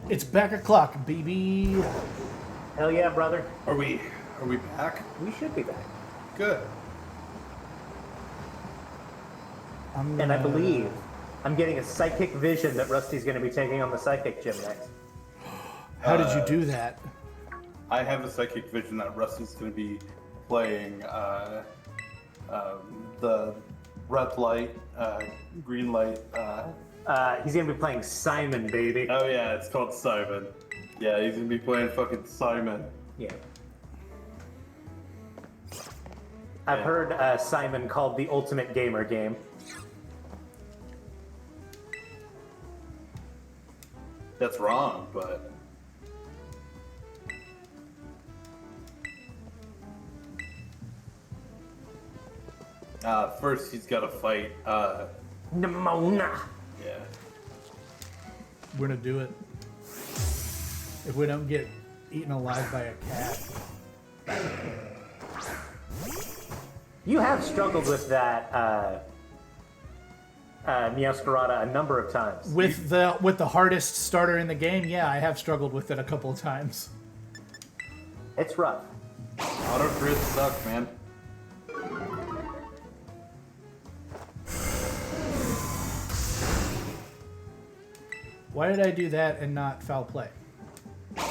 It's back o'clock, baby. Hell yeah, brother. Are we back? We should be back. Good. And I believe I'm getting a psychic vision that Rusty's going to be taking on the psychic gym next. How did you do that? I have a psychic vision that Rusty's going to be playing the red light, green light. He's going to be playing Simon, baby. Oh yeah, it's called Simon. Yeah, he's going to be playing fucking Simon. Yeah. I've heard Simon called the ultimate gamer game. That's wrong, but... first he's got to fight, Nimona. Yeah. We're gonna do it. If we don't get eaten alive by a cat. You have struggled with that, Meowscarada a number of times. With the hardest starter in the game, yeah, I have struggled with it a couple of times. It's rough. Auto crits suck, man. Why did I do that and not foul play? The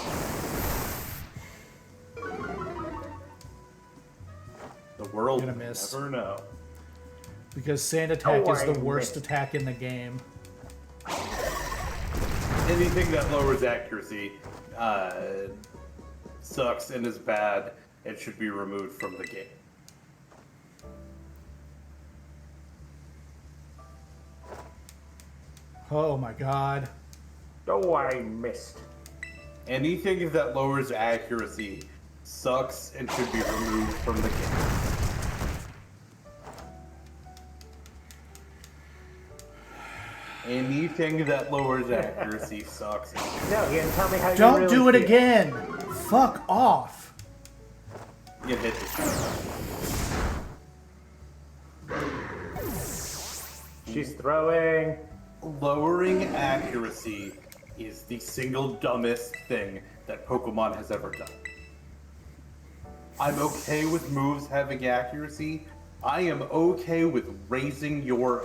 world Gonna will miss. never know. Because sand attack Oh, is the I worst missed. attack in the game. Anything that lowers accuracy sucks and is bad and should be removed from the game. Oh my god. Oh, I missed. Anything that lowers accuracy sucks and should be removed from the game. Anything that lowers accuracy sucks. No, Ian, tell me how you Don't really do it feel. again! Fuck off! You hit She's throwing. Lowering accuracy is the single dumbest thing that Pokemon has ever done. I'm okay with moves having accuracy. I am okay with raising your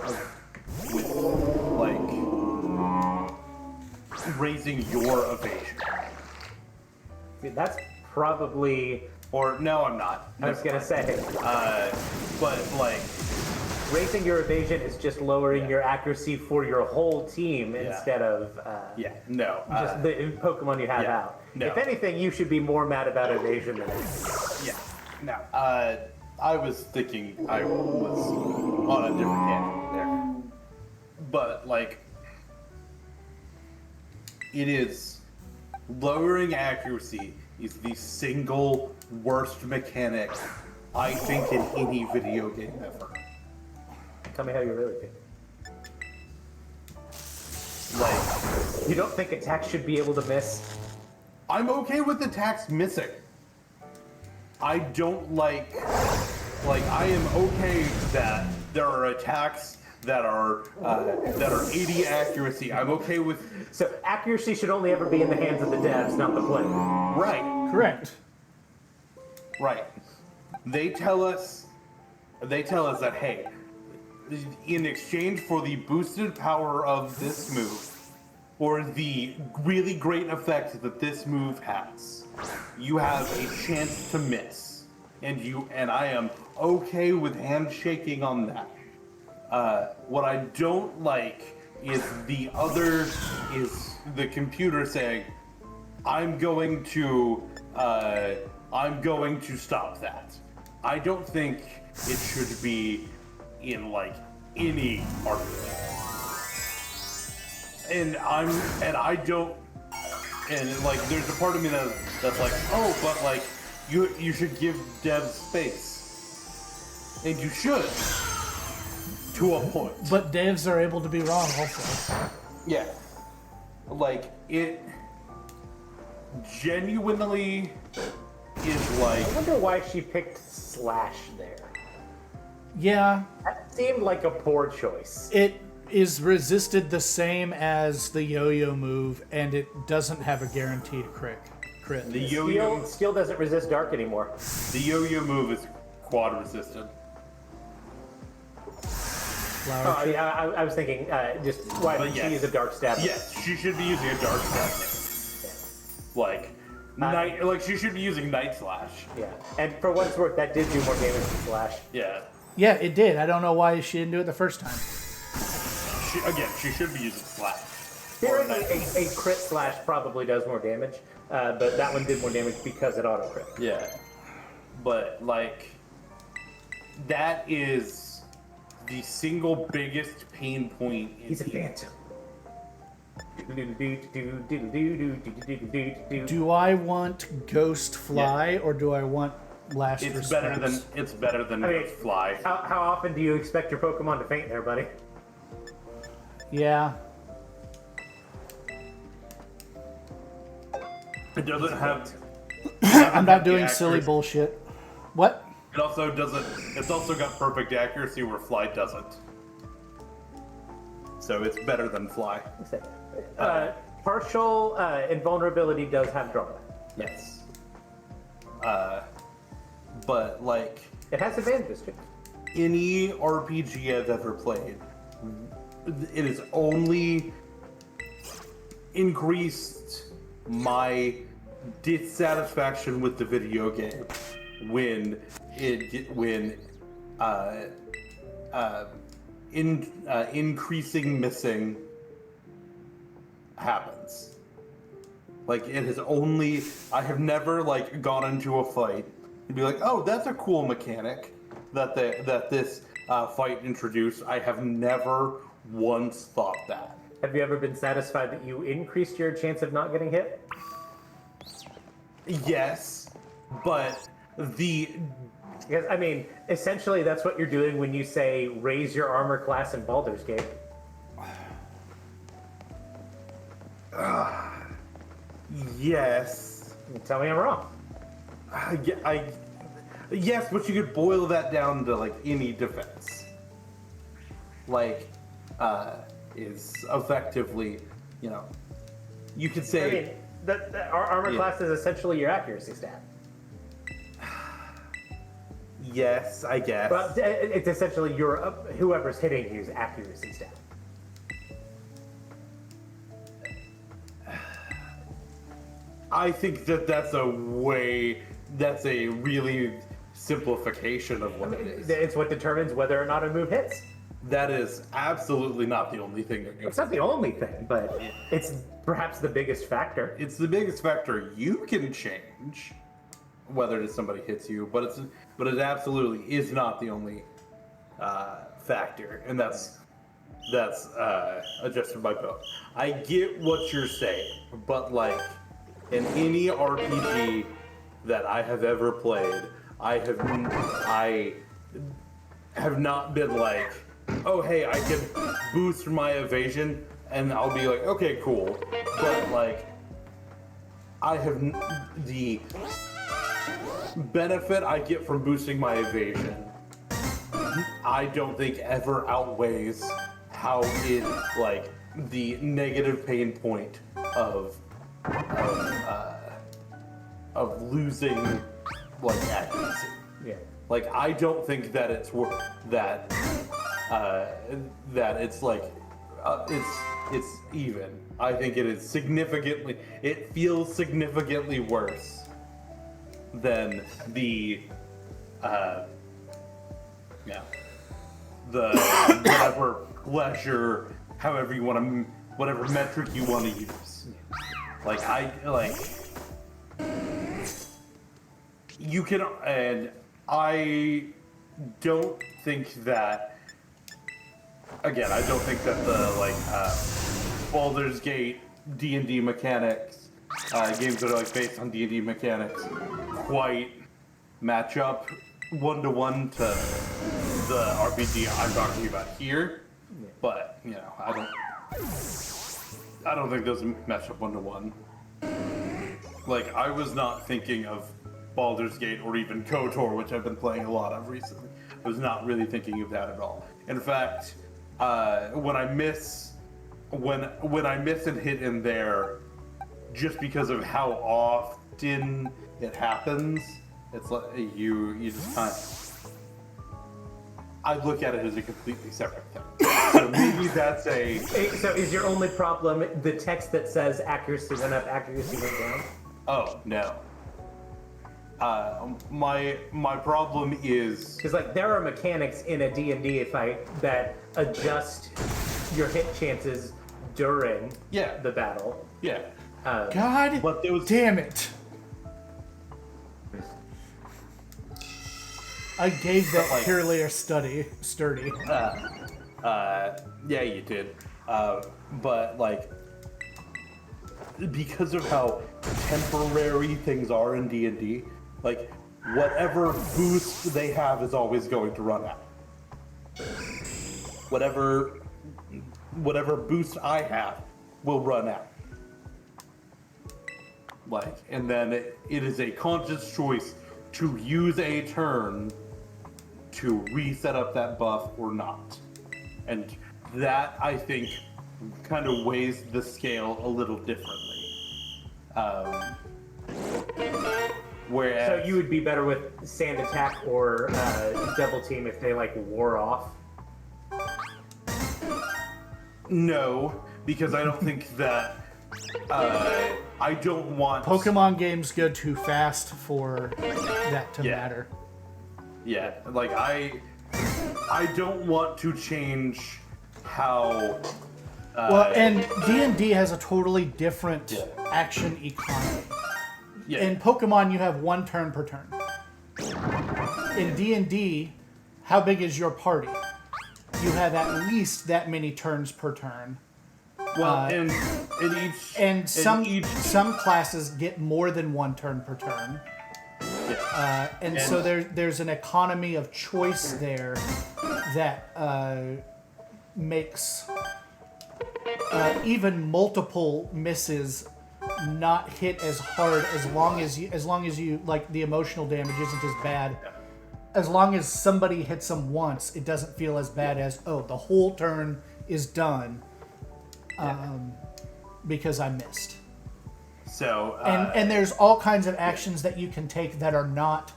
raising your evasion. That's probably. Or no, I'm not. I was gonna say. But like, Raising your evasion is just lowering Yeah. your accuracy for your whole team Yeah. instead of yeah, no. just the Pokemon you have yeah, out. no. If anything, you should be more mad about evasion than accuracy. Yeah, no. I was thinking I was on a different tangent there. But, like, it is lowering accuracy is the single worst mechanic I think in any video game ever. Tell me how you really feel. Like, You don't think attacks should be able to miss? I'm okay with attacks missing. I don't like I am okay that there are attacks that are 80 accuracy. I'm okay with So accuracy should only ever be in the hands of the devs, not the player. right. Correct. Right. They tell us that, hey, in exchange for the boosted power of this move, or the really great effect that this move has, you have a chance to miss. And I am okay with handshaking on that. What I don't like is the computer saying, I'm going to stop that. I don't think it should be in like any RPG. And there's a part of me that's like, oh, but like you should give devs space. And you should. To a point. But devs are able to be wrong also. Yeah. Like, it genuinely is like... I wonder why she picked Slash there. Yeah, That seemed like a poor choice. it is resisted the same as the yo-yo move, and it doesn't have a guaranteed crit. The yo-yo Steel doesn't resist dark anymore. move is quad resistant. Flower Oh, yeah, I was thinking, just why But didn't yes. she use a dark stab? Yes, she should be using a dark stab. Like, she should be using Night Slash. Yeah, and for what it's worth, that did do more damage than Slash. Yeah. Yeah, it did. I don't know why she didn't do it the first time. She should be using Slash. Theoretically, a crit Slash probably does more damage, but that one did more damage because it auto crit. Yeah. But, like, that is the single biggest pain point in He's a here. phantom. Do I want Ghost Fly or do I want Last It's Response? better than I mean, Fly. How often do you expect your Pokemon to faint there, buddy? Yeah. It doesn't have. I'm not doing the silly accuracy. bullshit. What? It also doesn't. It's also got perfect accuracy where Fly doesn't. So it's better than Fly. Partial invulnerability does have drawback. Yes. But like It has advantages too. any RPG I've ever played, it is only increased my dissatisfaction with the video game when increasing missing happens. Like, it has only, I have never like gone into a fight and be like, oh, that's a cool mechanic that this fight introduced. I have never once thought that. Have you ever been satisfied that you increased your chance of not getting hit? Yes, but Because, I mean, essentially that's what you're doing when you say raise your armor class in Baldur's Gate. Yes. Tell me I'm wrong. Yes, but you could boil that down to like any defense. Like, is effectively, you know, you could say. I mean, our armor class is essentially your accuracy stat. Yes, I guess. But it's essentially your whoever's hitting you's accuracy stat. I think that's a really simplification of what it is. It's what determines whether or not a move hits. That is absolutely not the only thing that goes. It's not the only thing, but it's perhaps the biggest factor. It's the biggest factor you can change whether somebody hits you, but it absolutely is not the only factor, and that's adjusted by both. I get what you're saying, but like in any RPG that I have ever played, I have not been like, oh hey, I can boost my evasion, and I'll be like, okay, cool. But like, I have the benefit I get from boosting my evasion, I don't think ever outweighs how it, like, the negative pain point of losing, like, accuracy. Yeah. Like, I don't think that it's worth that. That it's like, it's even. I think it is significantly. It feels significantly worse than the whatever pleasure, however you want to, whatever metric you want to use. Like you can, and I don't think that. Again, I don't think that the Baldur's Gate D&D mechanics, games that are like based on D&D mechanics, quite match up one-to-one to the RPG I'm talking about here. But you know, I don't think those match up one-to-one. Like, I was not thinking of Baldur's Gate or even KOTOR, which I've been playing a lot of recently. I was not really thinking of that at all. In fact, when I miss and hit in there, just because of how often it happens, it's like you just kind of. I look at it as a completely separate thing. So maybe that's a. So is your only problem the text that says accuracy went up, accuracy went down? Oh no. My problem is because like there are mechanics in a D&D fight that adjust your hit chances during the battle. Yeah. God but there was, damn it. I gave that like, purely a sturdy. Yeah, you did. But like, because of how temporary things are in D&D, like whatever boost they have is always going to run out. Whatever boost I have will run out. Like, and then it is a conscious choice to use a turn to reset up that buff or not. And that, I think, kind of weighs the scale a little differently. Whereas, So you would be better with sand attack or double team if they like wore off? no, because I don't think that I don't want Pokemon games go too fast for that to matter. Yeah, like I don't want to change how. Well, and D&D has a totally different action economy. Yeah. In Pokemon, you have 1 turn per turn. In D&D, how big is your party? You have at least that many turns per turn. Well, some classes get more than 1 turn per turn. Yeah. And so there's an economy of choice there that makes even multiple misses not hit as hard as long as you like the emotional damage isn't as bad. As long as somebody hits them once, it doesn't feel as bad as the whole turn is done because I missed. So and there's all kinds of actions that you can take that are not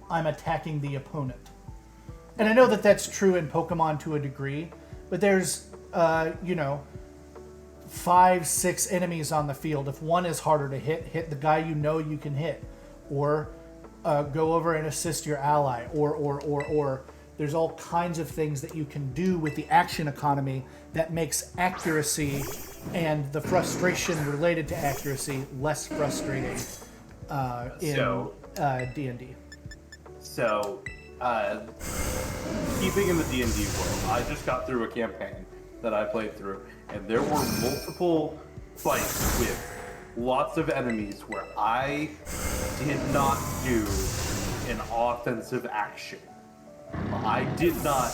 I'm attacking the opponent. And I know that that's true in Pokemon to a degree, but there's 5-6 enemies on the field. If one is harder to hit the guy you can hit, or go over and assist your ally, or there's all kinds of things that you can do with the action economy that makes accuracy and the frustration related to accuracy less frustrating in D&D. So, keeping in the D&D world, I just got through a campaign that I played through, and there were multiple fights with lots of enemies where I did not do an offensive action. I did not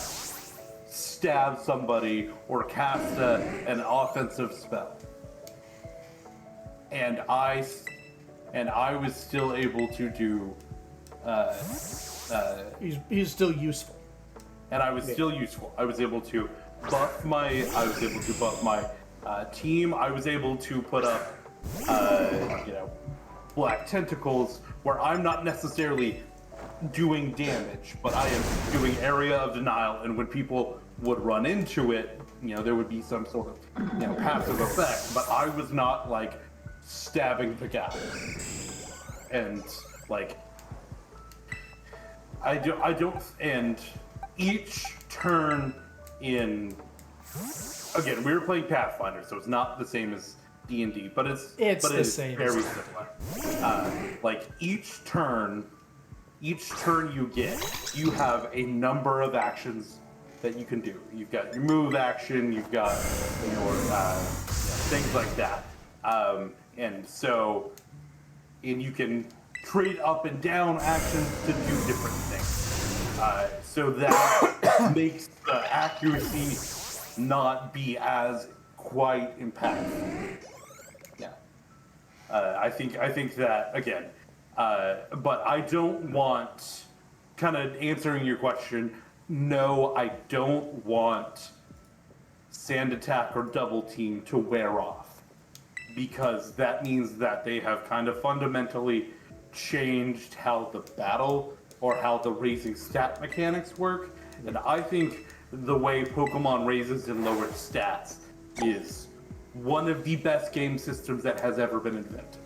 stab somebody or cast an offensive spell. And I was still able to do He's still useful. And I was still useful. I was able to buff my team. I was able to put up black tentacles where I'm not necessarily doing damage, but I am doing area of denial, and when people would run into it, there would be some sort of passive effect, but I was not like stabbing the guy. And like I don't and each turn in again, we were playing Pathfinder, so it's not the same as D&D, but it is same. Very similar. Like each turn you get, you have a number of actions that you can do. You've got your move action, you've got your things like that, and you can trade up and down actions to do different things. So that makes the accuracy not be as quite impactful. Yeah. I think that again, but I don't want, kind of answering your question, no, I don't want Sand Attack or Double Team to wear off, because that means that they have kind of fundamentally changed how the battle or how the raising stat mechanics work. And I think the way Pokemon raises and lowers stats is one of the best game systems that has ever been invented.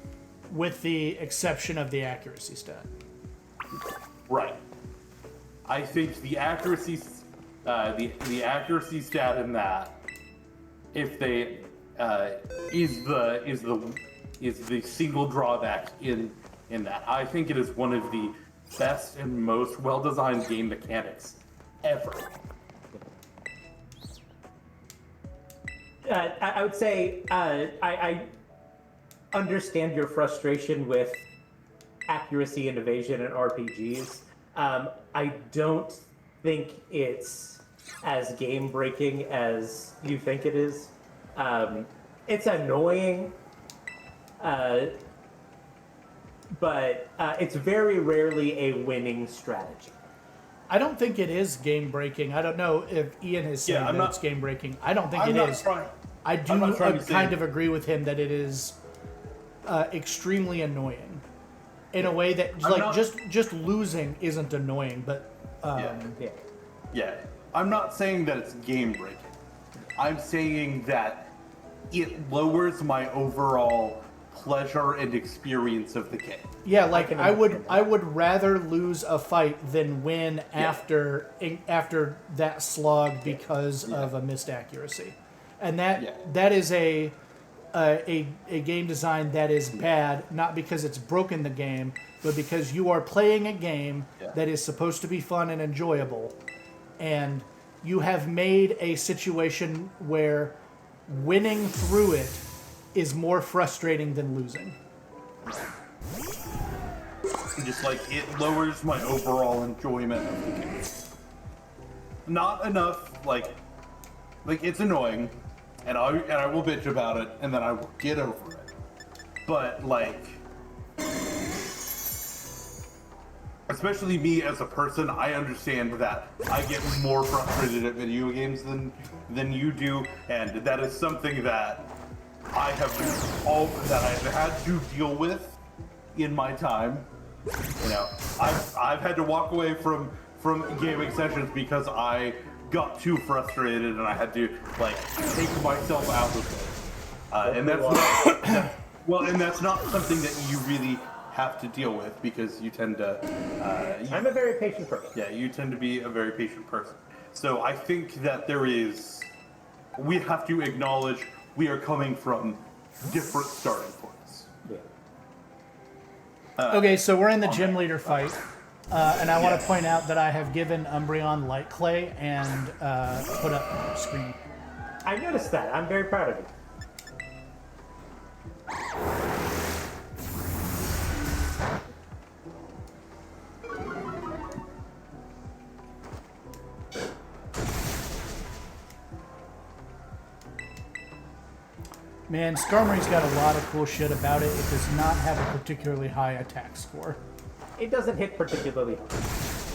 With the exception of the accuracy stat. Right. I think the accuracy, the accuracy stat in that, if they is the single drawback in that. I think it is one of the best and most well-designed game mechanics ever. I would say I understand your frustration with accuracy and evasion in RPGs. I don't think it's as game-breaking as you think it is. It's annoying, but it's very rarely a winning strategy. I don't think it is game breaking. I don't know if Ian has said that it's game breaking. I don't think it is. I do kind of agree with him that it is extremely annoying in a way that just losing isn't annoying, but yeah. I'm not saying that it's game breaking. I'm saying that it lowers my overall pleasure and experience of the game. Yeah, like can I would understand that. I would rather lose a fight than win after that slog because of a missed accuracy. And that is a game design that is bad, not because it's broken the game, but because you are playing a game that is supposed to be fun and enjoyable, and you have made a situation where winning through it is more frustrating than losing. Just like it lowers my overall enjoyment of the game. Not enough, like it's annoying, and I will bitch about it, and then I will get over it. But like, especially me as a person, I understand that I get more frustrated at video games than you do, and that is something that I've had to deal with in my time. You know, I've had to walk away from gaming sessions because I got too frustrated and I had to like take myself out of it. And that's not something that you really have to deal with because you tend to. I'm a very patient person. Yeah, you tend to be a very patient person. So I think that we have to acknowledge we are coming from different starting points. Yeah. Okay, so we're in the gym leader fight, and I want to point out that I have given Umbreon light clay and put up screen. I noticed that. I'm very proud of you. Man, Skarmory's got a lot of cool shit about it. It does not have a particularly high attack score. It doesn't hit particularly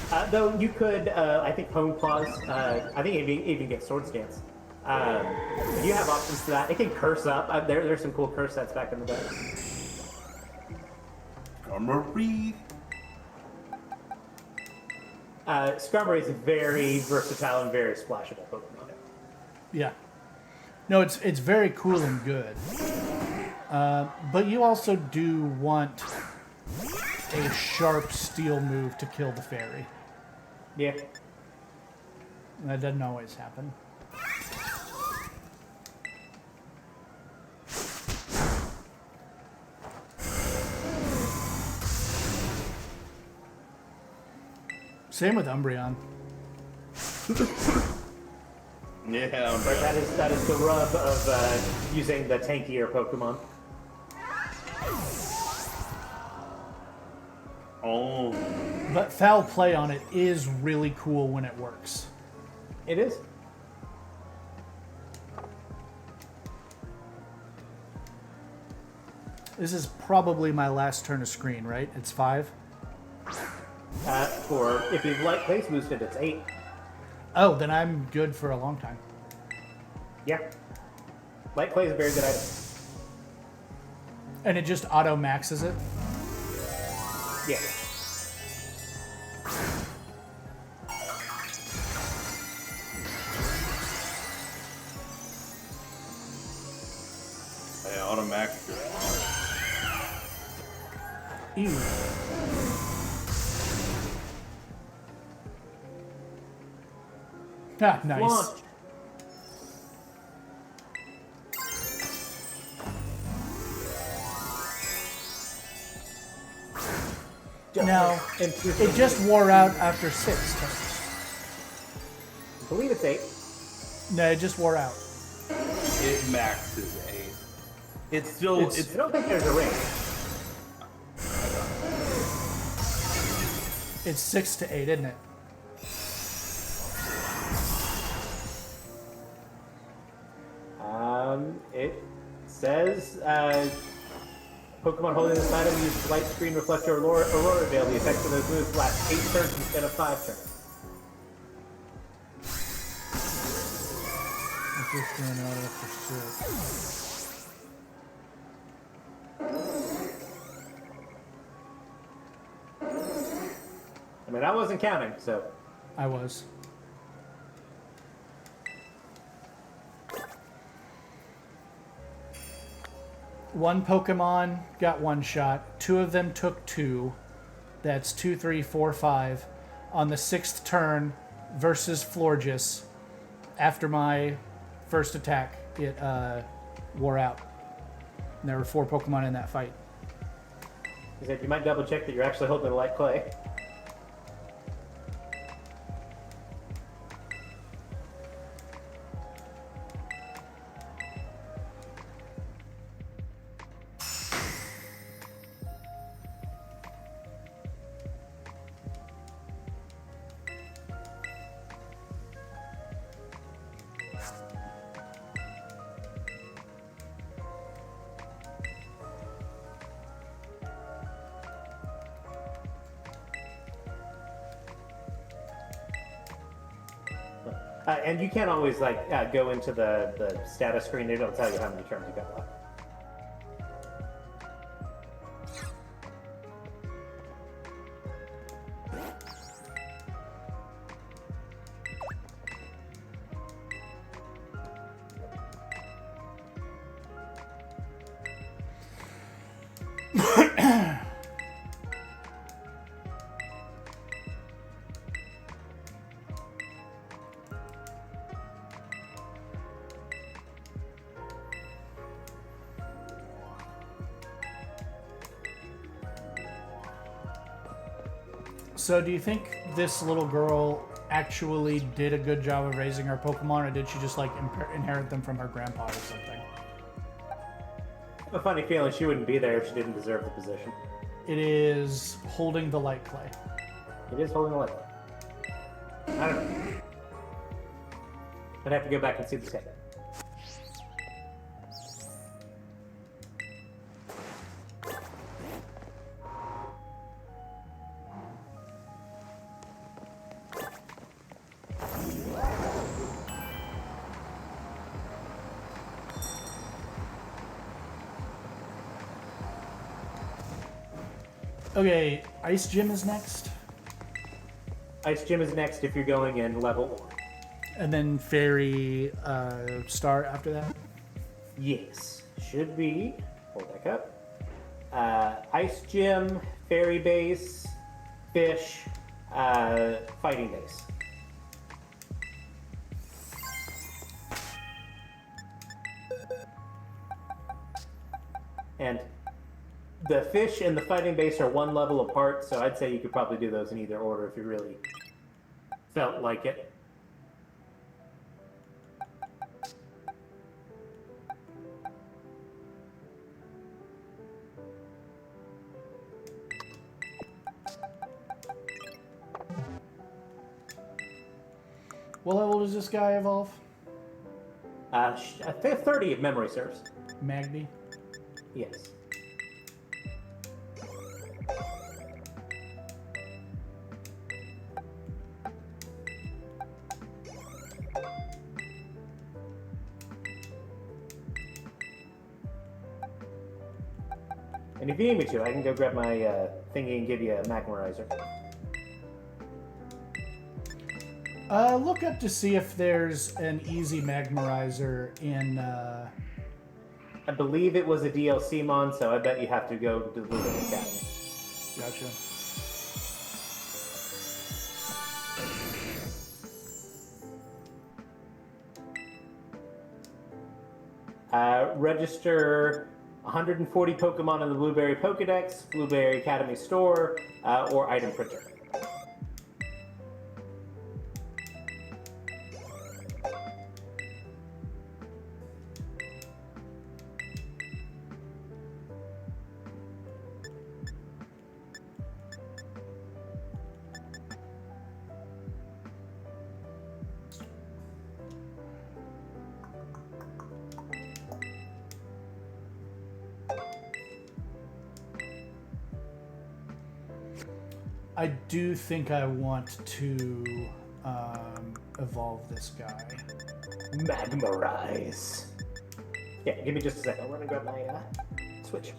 hard. Though you could, I think, Hone Claws. I think even get Sword Stance. You have options for that. It can curse up. There's some cool curse sets back in the day. Skarmory. Skarmory is a very versatile and very splashable Pokemon. Yeah. No, it's very cool and good. But you also do want a sharp steel move to kill the fairy. Yeah. That doesn't always happen. Same with Umbreon. Yeah, But that is the rub of using the tankier Pokemon. Oh. But foul play on it is really cool when it works. It is. This is probably my last turn of screen, right? It's 5? For if you like place boosted, it's 8. Oh, then I'm good for a long time. Yeah. Light clay is a very good item. And it just auto maxes it? Yeah. I automatic. Ew. Ah, nice. Launch. Now, it just wore out after 6 turns. I believe it's 8. No, it just wore out. It maxes 8. It's still. I don't think there's a ring. It's 6 to 8, isn't it? It says Pokemon holding this item use Light Screen, Reflector, or Aurora Veil. The effects of those moves last 8 turns instead of 5 turns. It's just doing auto for 6. I mean, I wasn't counting, so. I was. One Pokemon got one shot. Two of them took two. That's 2, 3, 4, 5. On the 6th turn versus Florges, after my first attack, it wore out. And there were 4 Pokemon in that fight. He said you might double check that you're actually holding the light clay. And you can't always go into the status screen. They don't tell you how many turns you got left. So do you think this little girl actually did a good job of raising her Pokemon, or did she just inherit them from her grandpa or something? I have a funny feeling she wouldn't be there if she didn't deserve the position. It is holding the light clay. It is holding the light. I don't know. I'd have to go back and see the tape. Okay, Ice Gym is next. Ice Gym is next if you're going in level 1. And then Fairy Star after that? Yes. Should be. Hold back up. Ice Gym, Fairy Base, Fish, Fighting Base. And the Fish and the Fighting Base are one level apart, so I'd say you could probably do those in either order if you really felt like it. What level does this guy evolve? I think 30 if memory serves. Magby? Yes. And if you need me to, I can go grab my thingy and give you a Magmarizer. Look up to see if there's an easy Magmarizer in... I believe it was a DLC mon, so I bet you have to go to the Lunar Academy. Gotcha. Register 140 Pokemon in the Blueberry Pokedex, Blueberry Academy store, or item printer. I do think I want to evolve this guy. Magmarize. Yeah, give me just a second. I'm gonna grab my Switch.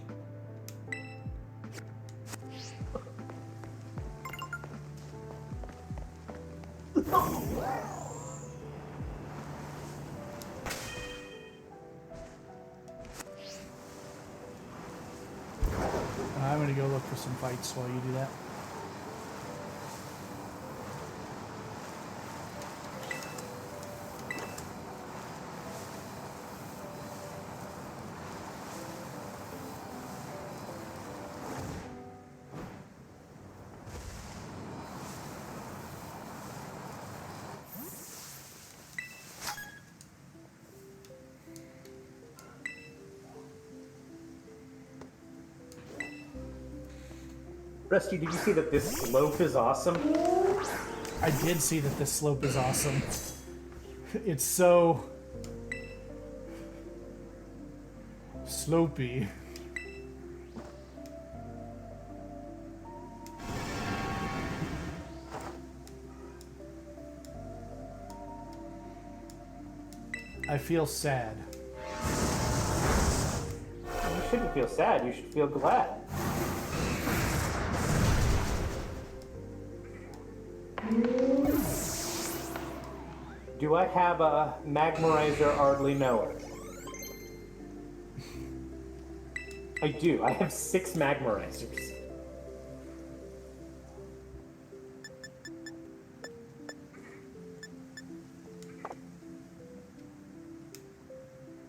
me to go look for some fights while you do that? Rusty, did you see that this slope is awesome? I did see that this slope is awesome. It's so slopey. I feel sad. You shouldn't feel sad, you should feel glad. Do I have a Magmarizer Ardley Knower? I do. I have 6 Magmarizers.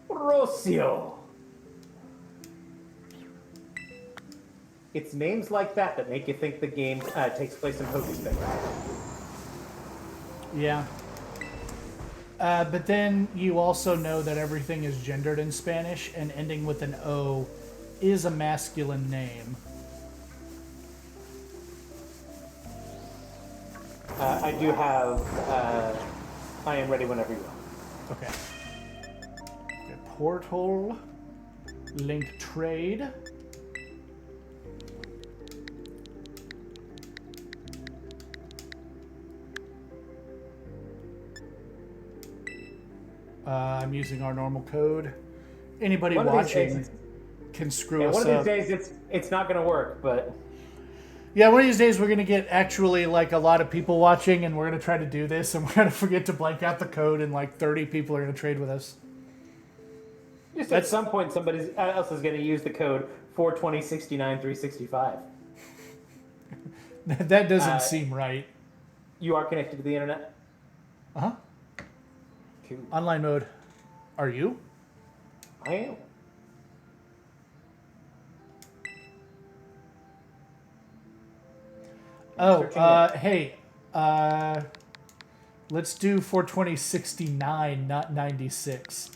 Rocio! It's names like that that make you think the game takes place in Pokespin. Yeah. But then you also know that everything is gendered in Spanish, and ending with an O is a masculine name. I do have. I am ready whenever you are. Okay. Portal. Link trade. I'm using our normal code. Anybody watching can screw us up. One of these days, it's not going to work, but... Yeah, one of these days we're going to get actually like a lot of people watching, and we're going to try to do this, and we're going to forget to blank out the code, and like 30 people are going to trade with us. Just at some point, somebody else is going to use the code 42069-365. That doesn't seem right. You are connected to the internet? Uh-huh. Cool. Online mode. Are you? I am. Oh, hey. Let's do 42069, not 96.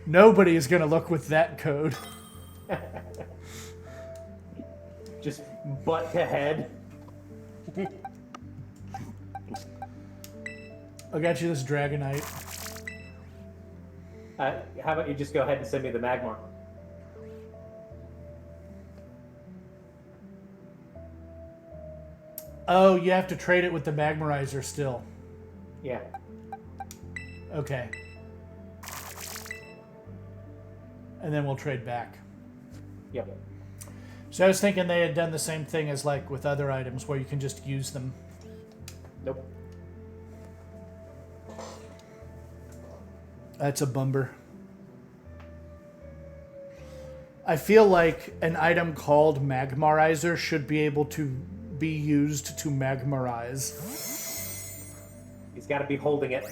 Nobody is going to look with that code. Just butt to head. I got you this Dragonite. How about you just go ahead and send me the Magmar? Oh, you have to trade it with the Magmarizer still. Yeah. Okay. And then we'll trade back. Yep. So I was thinking they had done the same thing as like with other items where you can just use them. Nope. That's a bummer. I feel like an item called Magmarizer should be able to be used to Magmarize. He's got to be holding it.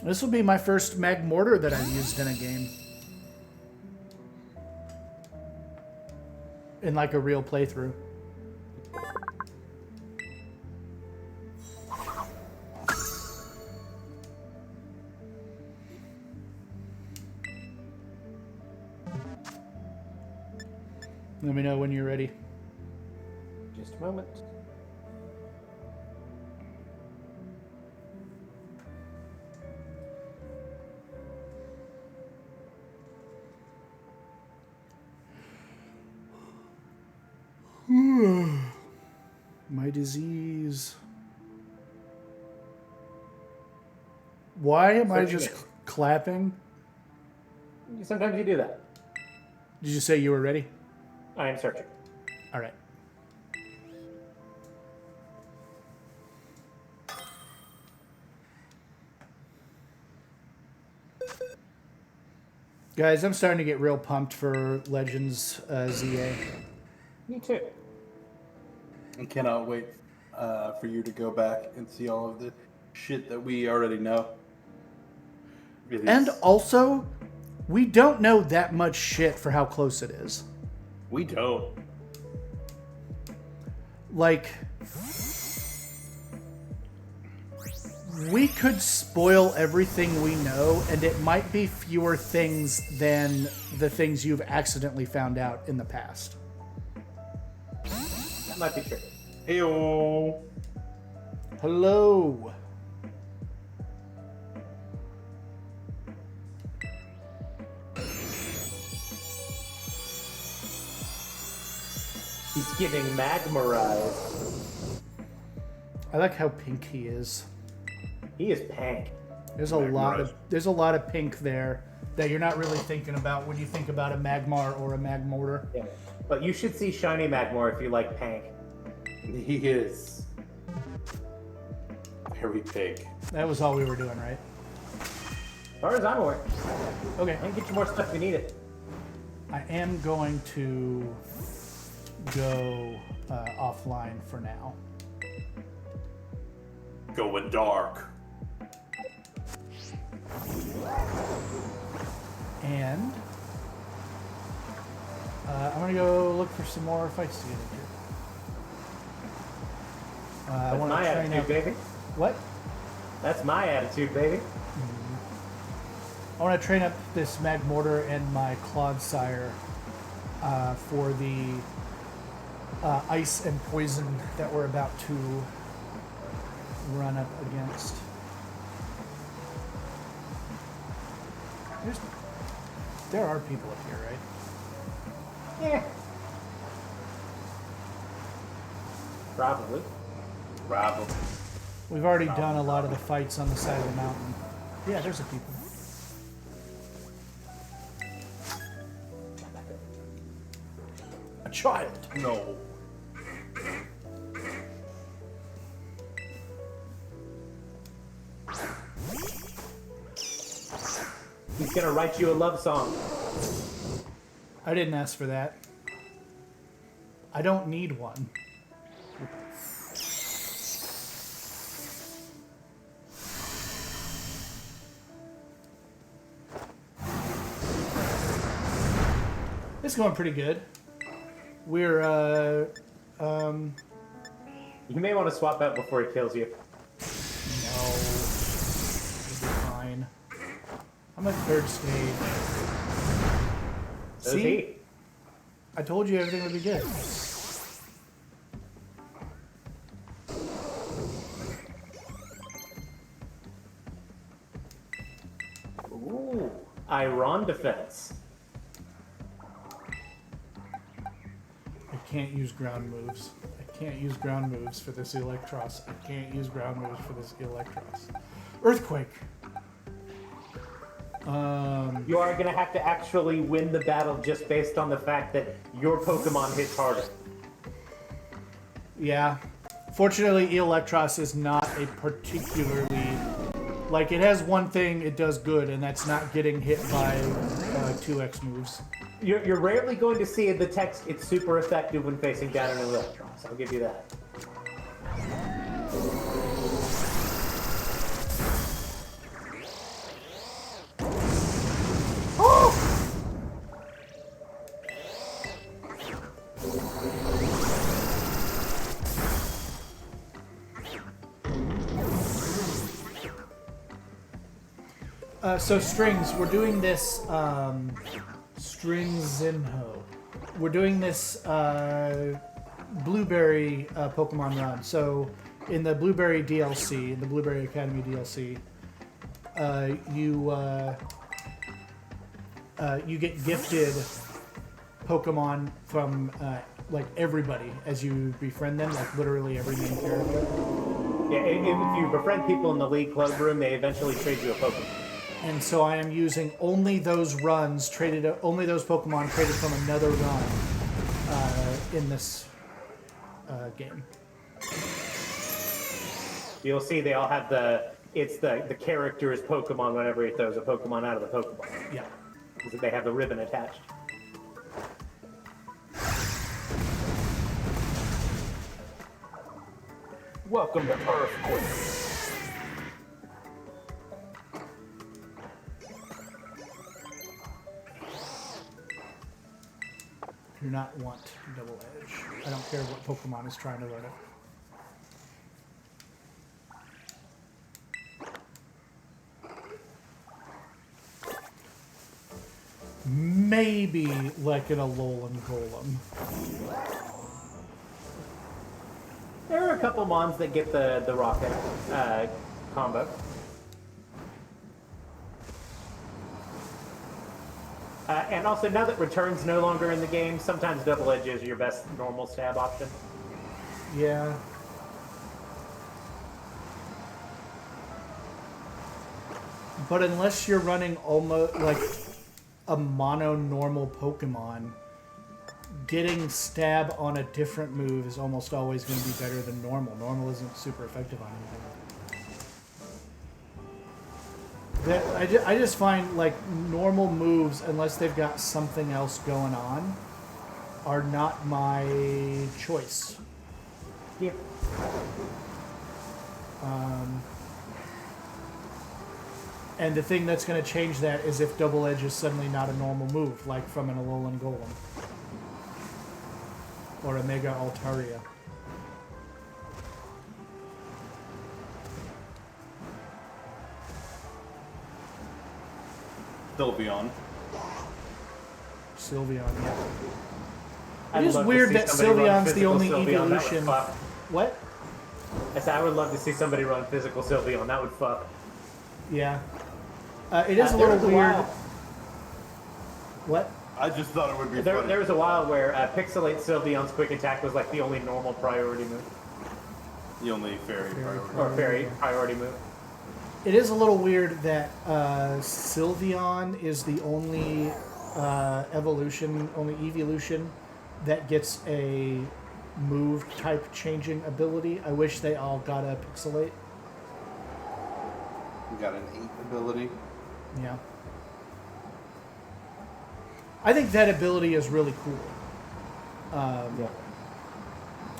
This will be my first Magmortar that I've used in a game. In like a real playthrough. Let me know when you're ready. Just a moment. My disease. Why am I just clapping? Sometimes you do that. Did you say you were ready? I am searching. All right. Guys, I'm starting to get real pumped for Legends ZA. Me too. I cannot wait for you to go back and see all of the shit that we already know. And also, we don't know that much shit for how close it is. We don't. Like, we could spoil everything we know, and it might be fewer things than the things you've accidentally found out in the past. That might be true. Heyo. Hello. He's getting magmarized. I like how pink he is. He is pink. There's a lot of pink there that you're not really thinking about when you think about a Magmar or a Magmortar. Yeah. But you should see Shiny Magmar if you like pink. He is very big. That was all we were doing, right? As far as I'm aware. Okay. I can get you more stuff if you need it. I am going to go offline for now. Going dark. And I'm going to go look for some more fights to get into. I That's want my to train attitude, up. baby. What? That's my attitude, baby. I want to train up this Magmortar and my Clodsire for the ice and poison that we're about to run up against. There are people up here, right? Yeah. Probably. Rabble. We've already done a lot of the fights on the side of the mountain. Yeah, there's a people. A child. No. He's gonna write you a love song. I didn't ask for that. I don't need one. It's going pretty good. We're, You may want to swap out before he kills you. no. It'll be fine. I'm at third stage. So is See? he. I told you everything would be good. Ooh. Iron defense. I can't use ground moves. I can't use ground moves for this Electros. I can't use ground moves for this Electros. Earthquake. You are gonna have to actually win the battle just based on the fact that your Pokemon hits harder. Yeah. Fortunately, Electros is not a particularly... Like, it has one thing it does good, and that's not getting hit by 2x moves. You're rarely going to see in the text it's super effective when facing down an Electros. I'll give you that. So strings, we're doing this Stringzinho. We're doing this Blueberry Pokemon run. So in the Blueberry DLC, in the Blueberry Academy DLC, you get gifted Pokemon from like everybody as you befriend them, like literally every main character. Yeah, if you befriend people in the League Club room, they eventually trade you a Pokemon. And so I am using only those runs only those Pokemon traded from another run in this game. You'll see they all have the character's Pokemon whenever he throws a Pokemon out of the Pokeball. Yeah. because they have the ribbon attached. Welcome to Earthquake. Do not want double edge. I don't care what Pokemon is trying to learn it. Maybe like an Alolan Golem. There are a couple mons that get the rocket combo. And also, now that Return's no longer in the game, sometimes Double Edge is your best normal stab option. Yeah. But unless you're running almost like a mono normal Pokemon, getting stab on a different move is almost always going to be better than normal. Normal isn't super effective on anything. I just find like normal moves, unless they've got something else going on, are not my choice. Yeah. And the thing that's going to change that is if Double Edge is suddenly not a normal move, like from an Alolan Golem. Or a Mega Altaria. Sylveon. Sylveon, yeah. I'd It is love to weird see that somebody run Sylveon's the physical only Sylveon, that would evolution. fuck. What? I said I would love to see somebody run physical Sylveon. That would fuck. Yeah. It is a There little was a weird. while- What? I just thought it would be There funny. was a while where Pixelate Sylveon's quick attack was like the only normal priority move. The only fairy priority. Or fairy priority move. It is a little weird that Sylveon is the only only evolution that gets a move type changing ability. I wish they all got a Pixelate. We got an 8 ability. Yeah. I think that ability is really cool. Yeah.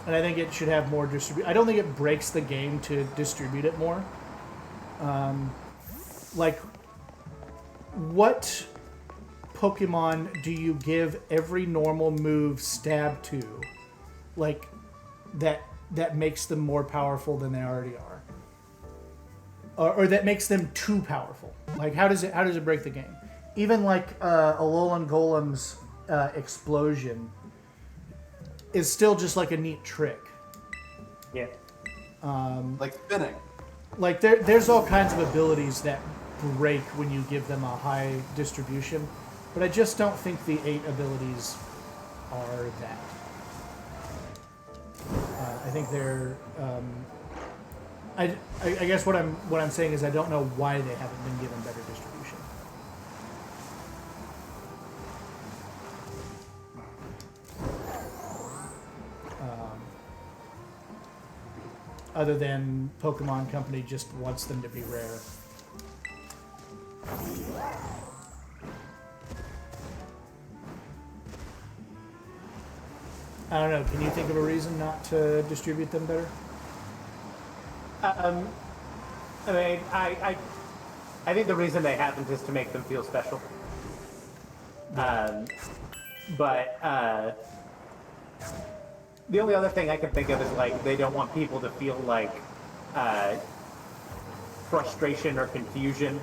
And I think it should have more distribute. I don't think it breaks the game to distribute it more. Like, what Pokemon do you give every normal move stab to? Like, that makes them more powerful than they already are, or that makes them too powerful. Like, how does it break the game? Even like Alolan Golem's explosion is still just like a neat trick. Yeah. Like spinning. Like there's all kinds of abilities that break when you give them a high distribution, but I just don't think the 8 abilities are that. I think they're. I guess what I'm saying is I don't know why they haven't been given better distribution. Other than Pokemon Company just wants them to be rare. I don't know. Can you think of a reason not to distribute them better? I mean, I think the reason they haven't is to make them feel special. But the only other thing I can think of is like they don't want people to feel like frustration or confusion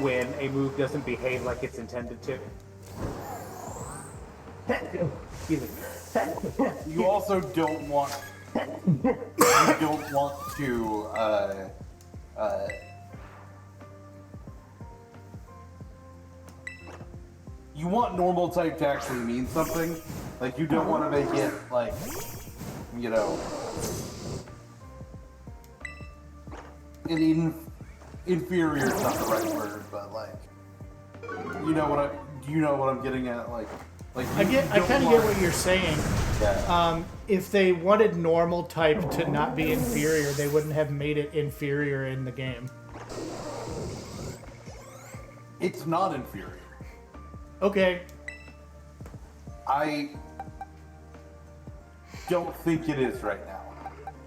when a move doesn't behave like it's intended to. Excuse me. You also don't want. You don't want to. You want normal type to actually mean something. Like you don't want to make it like, you know, inferior is not the right word, but like, you know what I'm getting at, like I kind of get what you're saying. Yeah. If they wanted normal type to not be inferior, they wouldn't have made it inferior in the game. It's not inferior. Okay. I don't think it is right now.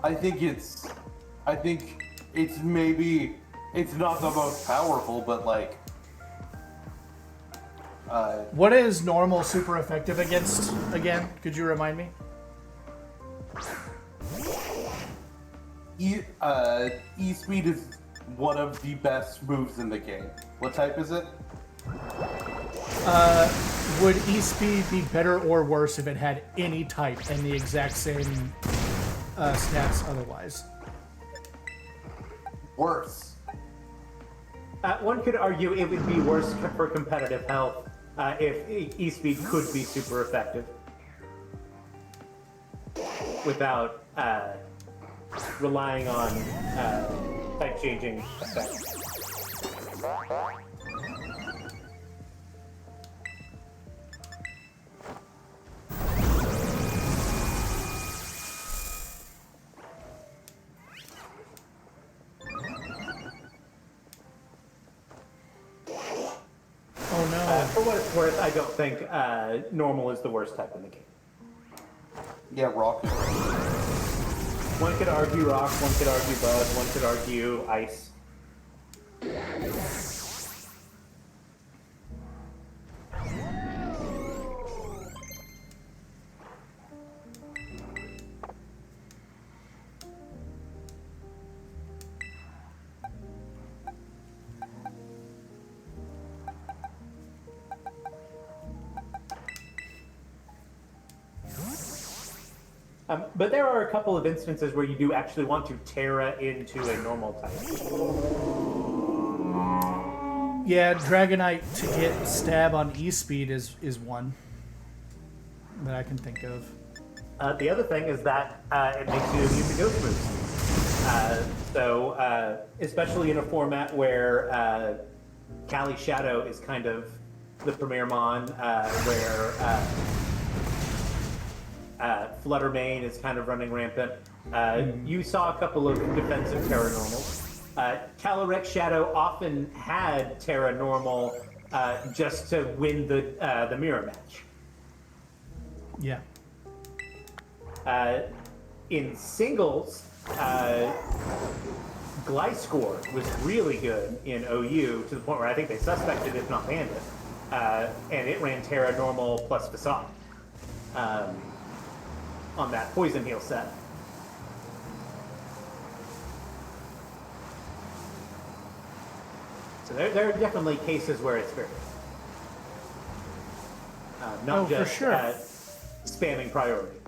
I think it's maybe, it's not the most powerful, but like... What is normal super effective against, again? Could you remind me? E-Speed is one of the best moves in the game. What type is it? Would E-Speed be better or worse if it had any type and the exact same stats otherwise? Worse. One could argue it would be worse for competitive health if E-Speed could be super effective without relying on type-changing effects. Oh no. For what it's worth, I don't think normal is the worst type in the game. Yeah, rock is right. One could argue rock, one could argue bug, one could argue ice. But there are a couple of instances where you do actually want to Terra into a normal type. Yeah, Dragonite to get stab on E-Speed is one that I can think of. The other thing is that it makes you immune to ghost moves. So, especially in a format where Kali Shadow is kind of the premier mon, where Fluttermane is kind of running rampant. You saw a couple of defensive Terra Normals. Calyrex Shadow often had Terra Normal just to win the mirror match. Yeah. In singles, Gliscor was really good in OU to the point where I think they suspected, if not banned it. And it ran Terra Normal plus Facade on that Poison Heal set. So there are definitely cases where it's very not just for sure. Spamming priority.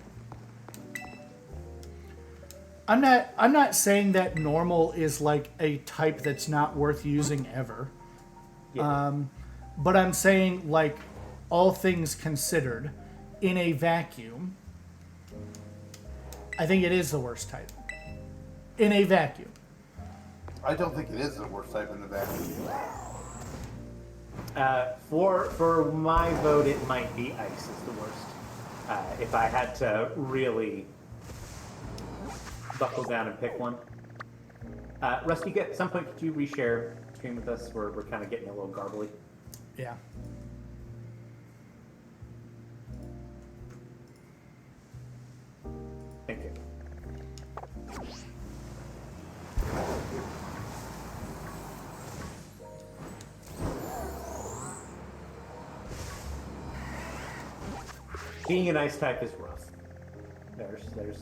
I'm not saying that normal is like a type that's not worth using ever. Yeah. But I'm saying, like, all things considered, in a vacuum, I think it is the worst type. In a vacuum. I don't think it is the worst type in the vacuum. For my vote, it might be Ice is the worst. If I had to really buckle down and pick one. Rusty, at some point, could you reshare screen with us? We're kind of getting a little garbly. Yeah. Thank you. Being an ice type is rough. There's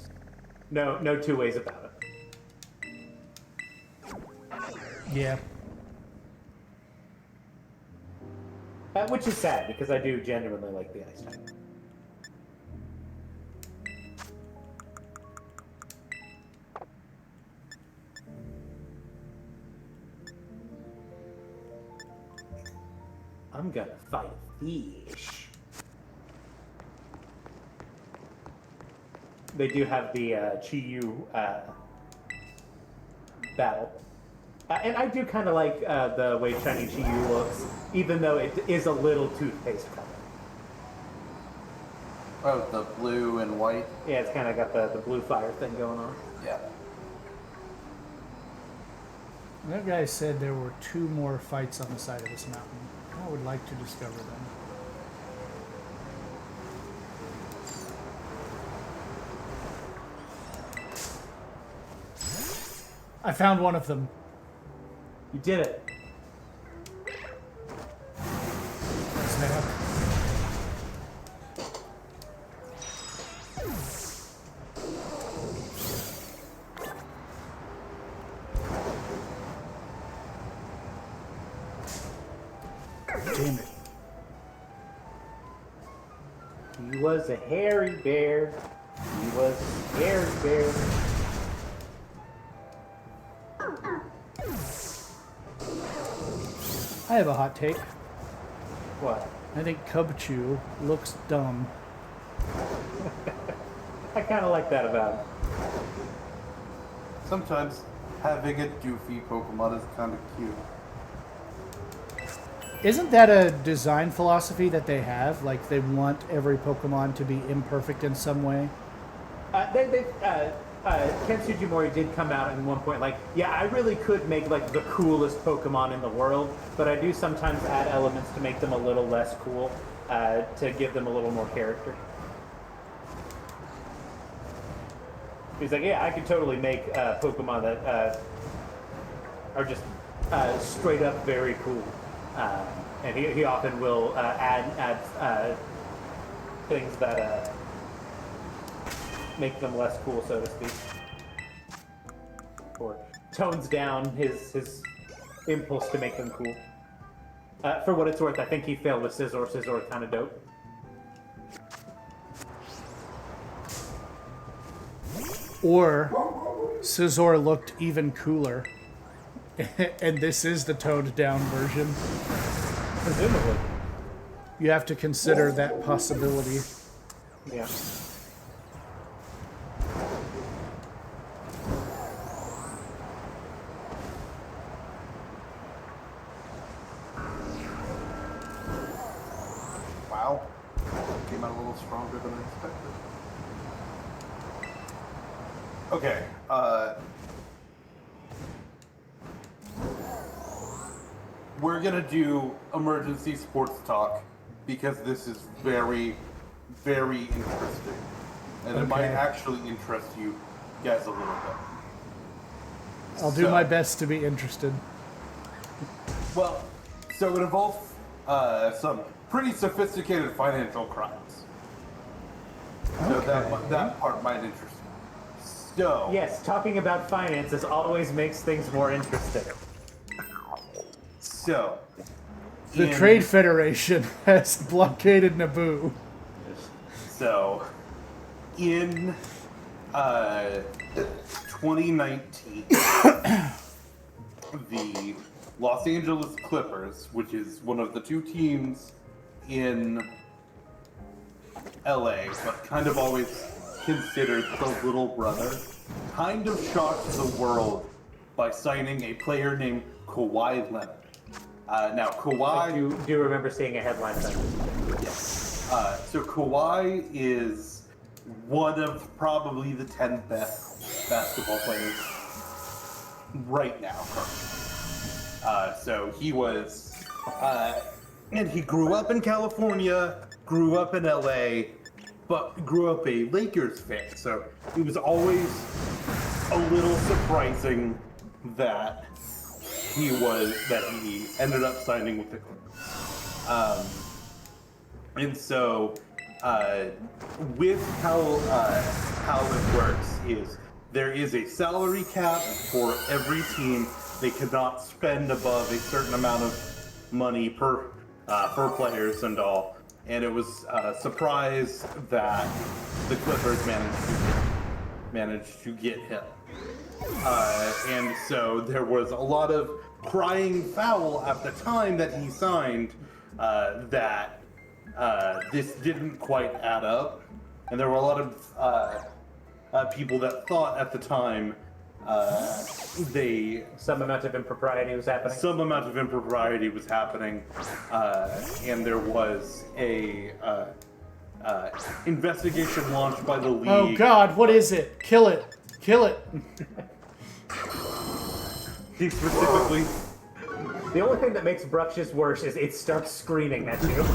no two ways about it. Yeah. Which is sad because I do genuinely like the ice type. I'm gonna fight a fish. They do have the Chi-Yu battle. And I do kind of like the way shiny Chi-Yu looks, even though it is a little toothpaste color. Oh, the blue and white? Yeah, it's kind of got the blue fire thing going on. Yeah. That guy said there were 2 more fights on the side of this mountain. I would like to discover them. I found one of them. You did it. Snap. Damn it. He was a hairy bear. He was a hairy bear. I have a hot take. What? I think Cubchoo looks dumb. I kind of like that about him. Sometimes having a doofy Pokemon is kind of cute. Isn't that a design philosophy that they have? Like, they want every Pokemon to be imperfect in some way? Ken Sujimori did come out at one point like, yeah, I really could make like the coolest Pokemon in the world, but I do sometimes add elements to make them a little less cool, to give them a little more character. He's like, yeah, I could totally make Pokemon that are just straight up very cool. And he often will add things that make them less cool, so to speak. Or tones down his impulse to make them cool. For what it's worth, I think he failed with Scizor. Scizor kind of dope. Or Scizor looked even cooler. And this is the toned down version. Presumably. You have to consider that possibility. Yeah. Wow. Came out a little stronger than I expected. Okay, we're gonna do emergency sports talk because this is very, very interesting. And it might Okay. actually interest you guys a little bit. I'll do my best to be interested. Well, so it involves some pretty sophisticated financial crimes. So that part might interest you. So Yes, talking about finances always makes things more interesting. So The Trade Federation has blockaded Naboo. So in 2019, the Los Angeles Clippers, which is one of the two teams in LA, but kind of always considered the little brother, kind of shocked the world by signing a player named Kawhi Leonard. Now, Kawhi... I do remember seeing a headline about this. Yes. So Kawhi is one of probably the 10 best basketball players right now, currently. So he was... and he grew up in California, grew up in LA, but grew up a Lakers fan. So it was always a little surprising that he ended up signing with the Clippers. And so, with how it works is there is a salary cap for every team. They cannot spend above a certain amount of money per players and all. And it was a surprise that the Clippers managed to get him. And so there was a lot of crying foul at the time that he signed that this didn't quite add up. And there were a lot of people that thought at the time Some amount of impropriety was happening. some amount of impropriety was happening, and there was a investigation launched by the league. Oh god, what is it? Kill it. Kill it. He specifically... The only thing that makes Bruxish worse is it starts screaming at you.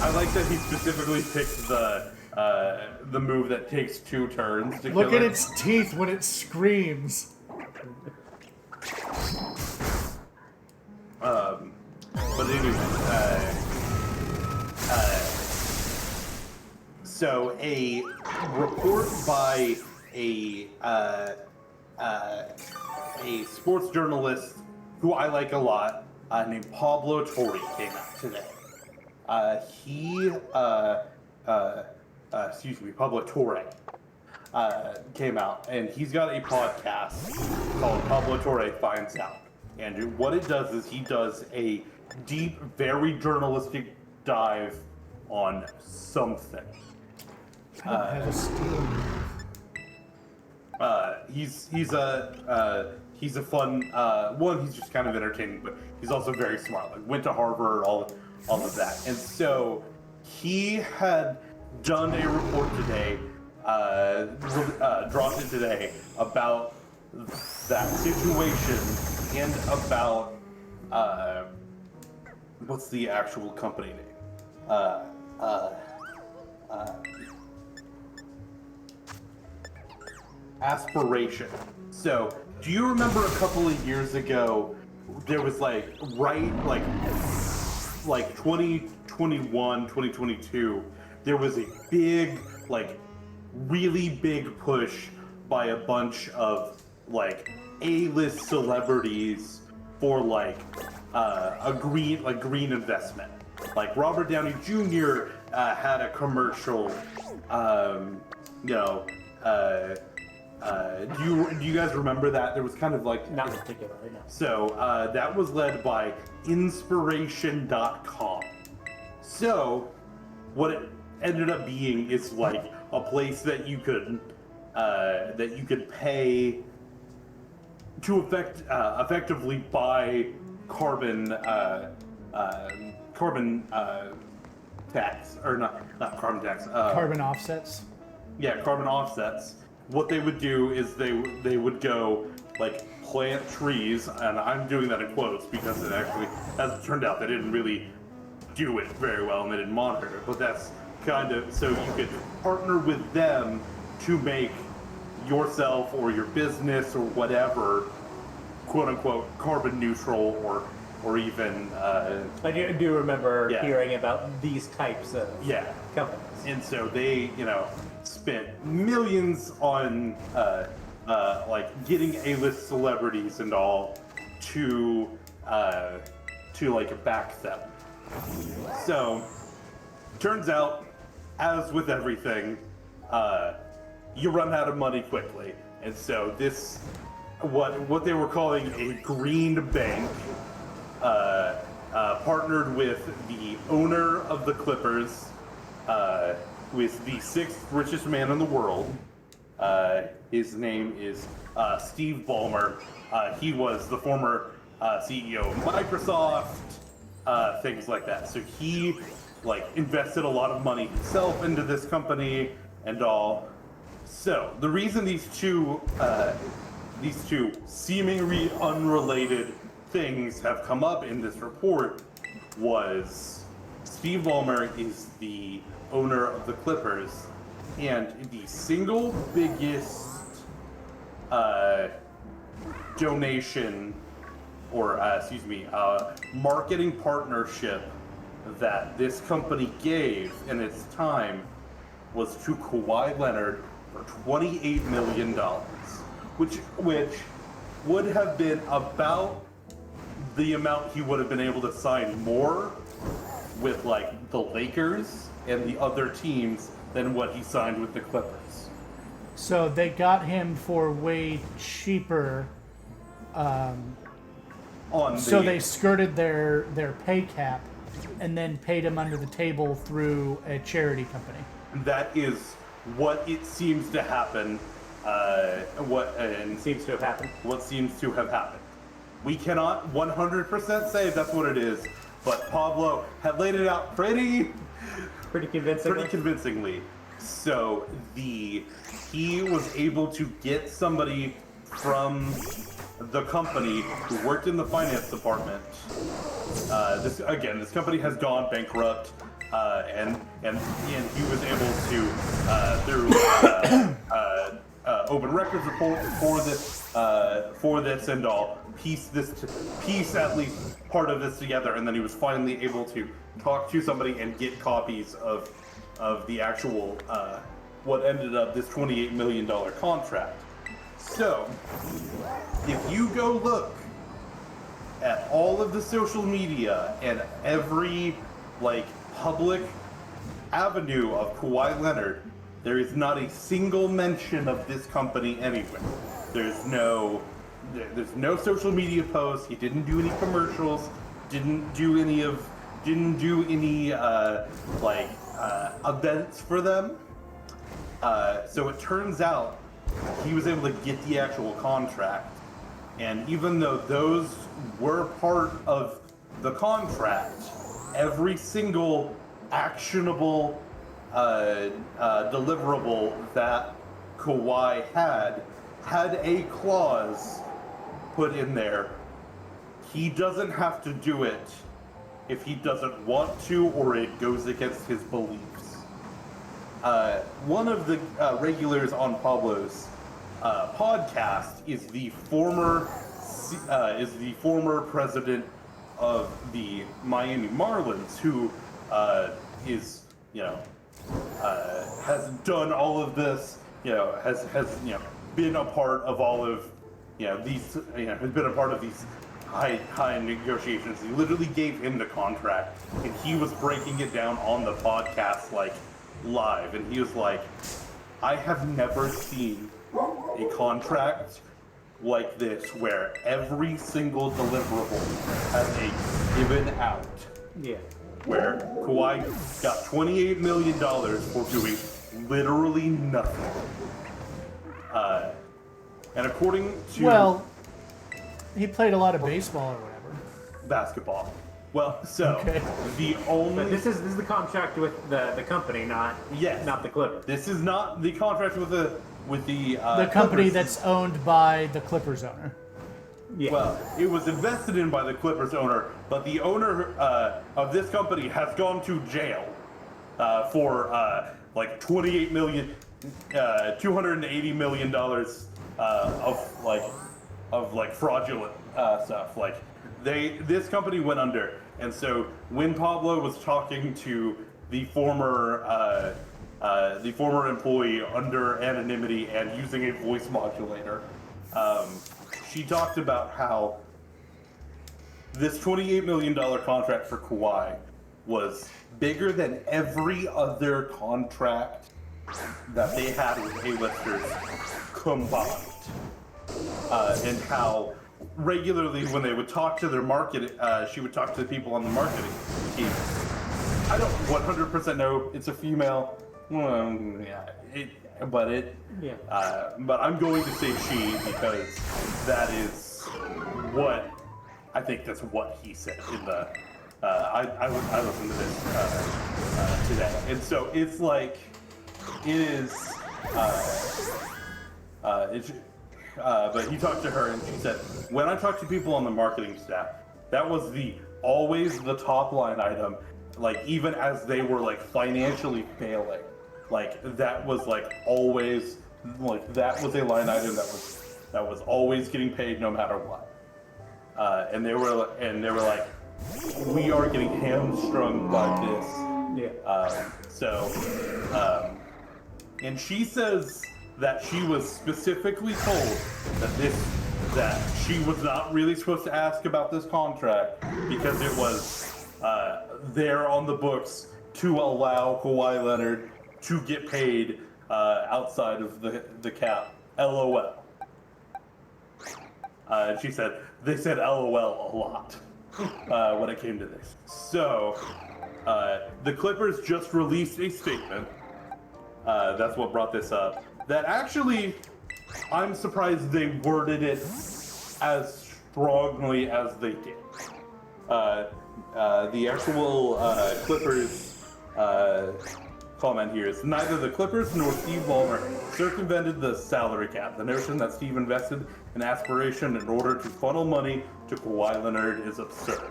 I like that he specifically picked the move that takes 2 turns to Look kill at it. its teeth when it screams. But anyway, so a report by a sports journalist who I like a lot, named Pablo Torre, came out today. Pablo Torre came out, and he's got a podcast called Pablo Torre Finds Out. And what it does is he does a deep, very journalistic dive on something. I don't have a steel move. He's a fun one. He's just kind of entertaining, but he's also very smart. Like went to Harvard, all of that. And so he had done a report today, dropped it today about that situation and about what's the actual company name? Aspiration. So, do you remember a couple of years ago, there was like 2021, 2022, there was a big, like, really big push by a bunch of, like, A-list celebrities for, like, a green investment. Like, Robert Downey Jr. Had a commercial, do you guys remember that? There was kind of like... Not particularly, no. So, that was led by Inspiration.com. So, what it ended up being is like a place that you could pay to effectively buy carbon tax, or not carbon tax. Carbon offsets. Yeah, carbon offsets. What they would do is they would go like plant trees, and I'm doing that in quotes because it actually, as it turned out, they didn't really do it very well and they didn't monitor it. But that's kind of so you could partner with them to make yourself or your business or whatever, quote unquote, carbon neutral or even. I do remember Yeah. hearing about these types of companies. And so they, spent millions on like getting A-list celebrities and all to like back them. So turns out, as with everything, you run out of money quickly, and so this what they were calling a green bank partnered with the owner of the Clippers, who is the 6th richest man in the world. His name is Steve Ballmer. He was the former CEO of Microsoft, things like that. So he invested a lot of money himself into this company and all. So the reason these two seemingly unrelated things have come up in this report was Steve Ballmer is the owner of the Clippers, and the single biggest donation, or marketing partnership that this company gave in its time was to Kawhi Leonard for $28 million, which would have been about the amount he would have been able to sign more with like the Lakers and the other teams than what he signed with the Clippers. So they got him for way cheaper. So they skirted their pay cap and then paid him under the table through a charity company. That is what it seems to happen. What seems to have happened. What seems to have happened. We cannot 100% say that's what it is, but Pablo had laid it out pretty convincingly. So he was able to get somebody from the company who worked in the finance department. This company has gone bankrupt, and he was able to through open records report for this and all, piece at least part of this together, and then he was finally able to talk to somebody and get copies of the actual what ended up this $28 million contract. So, if you go look at all of the social media and every public avenue of Kawhi Leonard, there is not a single mention of this company anywhere. There's no social media posts. He didn't do any commercials. Didn't do any events for them. So it turns out he was able to get the actual contract, and even though those were part of the contract, every single actionable deliverable that Kawhi had a clause put in there. He doesn't have to do it if he doesn't want to or it goes against his beliefs. One of the regulars on Pablo's podcast is the former president of the Miami Marlins, who has done all of this, has been a part of all of these, has been a part of these high negotiations. He literally gave him the contract, and he was breaking it down on the podcast live, and he was like, I have never seen a contract like this where every single deliverable has a given out. Yeah. Where Kawhi got $28 million for doing literally nothing. And according to... Well, he played a lot of baseball or whatever. Basketball. Well, so, okay. The only... But this is the contract with the company, not the Clippers. This is not the contract with the company Clippers. that's owned by the Clippers owner. Yeah. Well, it was invested in by the Clippers owner, but the owner of this company has gone to jail for $28 million, $280 million of fraudulent stuff. This company went under, and so when Pablo was talking to the former employee under anonymity and using a voice modulator, she talked about how this $28 million contract for Kawhi was bigger than every other contract that they had with A-listers combined. And how regularly when they would talk to their market, she would talk to the people on the marketing team. I don't 100% know it's a female. But I'm going to say she because that is what I think. That's what he said in the. I listened to this today, and so it's it is. But he talked to her, and she said, when I talked to people on the marketing staff, that was always the top line item. Even as they were financially failing, that was always that was a line item that was always getting paid no matter what. And they were like, we are getting hamstrung by this. Yeah. And she says that she was specifically told that she was not really supposed to ask about this contract because it was there on the books to allow Kawhi Leonard to get paid outside of the cap. LOL. And she said, they said LOL a lot when it came to this. So, the Clippers just released a statement. That's what brought this up. That actually, I'm surprised they worded it as strongly as they did. The actual Clippers comment here is, neither the Clippers nor Steve Ballmer circumvented the salary cap. The notion that Steve invested in aspiration in order to funnel money to Kawhi Leonard is absurd.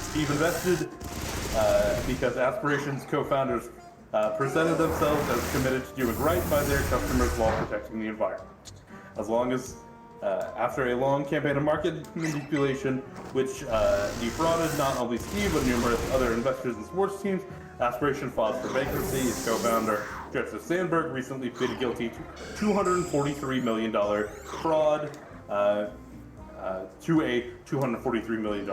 Steve invested because Aspiration's co-founders presented themselves as committed to doing right by their customers while protecting the environment. as long as after a long campaign of market manipulation, which defrauded not only Steve but numerous other investors and sports teams, Aspiration filed for bankruptcy. Its co-founder, Joseph Sandberg, recently pleaded guilty to $243 million fraud to a $243 million.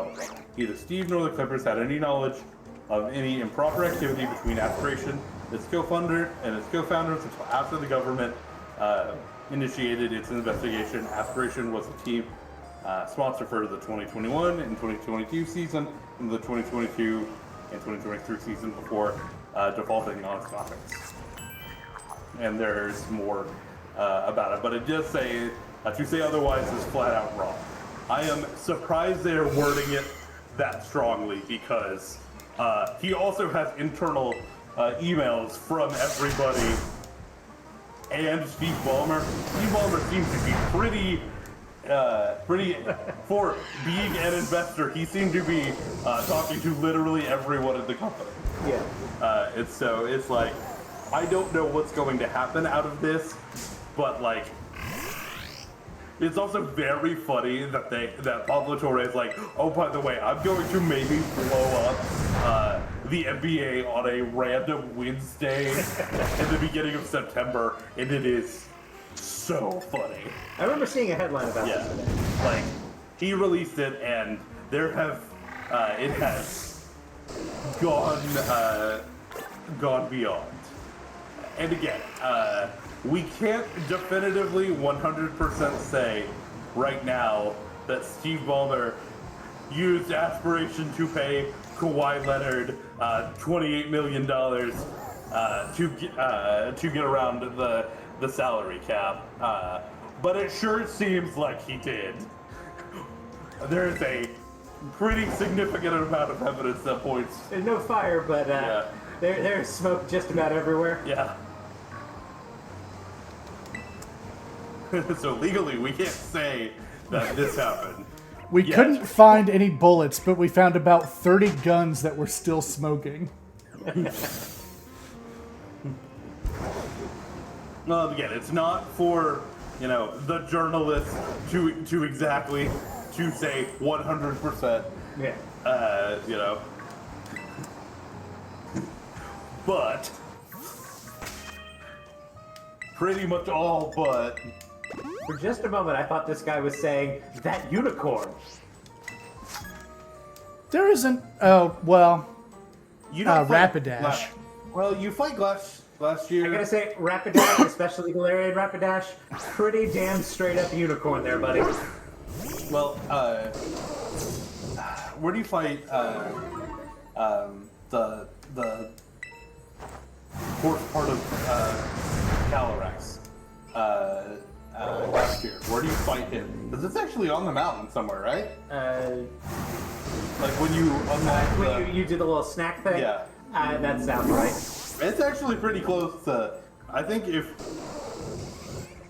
Neither Steve nor the Clippers had any knowledge of any improper activity between Aspiration, its co-founder, and its co-founders until after the government initiated its investigation. Aspiration was the team sponsor for the 2021 and 2022 season, and the 2022 and 2023 season before defaulting on its contracts. And there's more about it, but it does say, to say otherwise is flat out wrong. I am surprised they're wording it that strongly because he also has internal emails from everybody and Steve Ballmer. Steve Ballmer seems to be pretty, for being an investor, he seemed to be talking to literally everyone in the company. Yeah. It's like, I don't know what's going to happen out of this, but like, it's also very funny that Pablo Torre is like, oh, by the way, I'm going to maybe blow up the NBA on a random Wednesday in the beginning of September, and it is so funny. I remember seeing a headline about this today. Like, he released it, and it has gone beyond. And again, we can't definitively 100% say right now that Steve Ballmer used Aspiration to pay Kawhi Leonard $28 million to get around the salary cap. But it sure seems like he did. There's a pretty significant amount of evidence that points. There's no fire, but there's smoke just about everywhere. Yeah. So legally, we can't say that this happened. We couldn't find any bullets, but we found about 30 guns that were still smoking. Well, again, it's not for, the journalist to exactly to say 100%. Yeah. But pretty much all but. For just a moment, I thought this guy was saying, that unicorn. There isn't. Oh, well. You don't fight Rapidash. Well, you fight last year. I gotta say, Rapidash, especially Galarian Rapidash, pretty damn straight up unicorn there, buddy. Well, where do you fight the fourth part of Calyrex last year? Where do you fight him? Because it's actually on the mountain somewhere, right? Like when you unlock when you do the little snack thing? Yeah. That sounds right. It's actually pretty close to, I think if...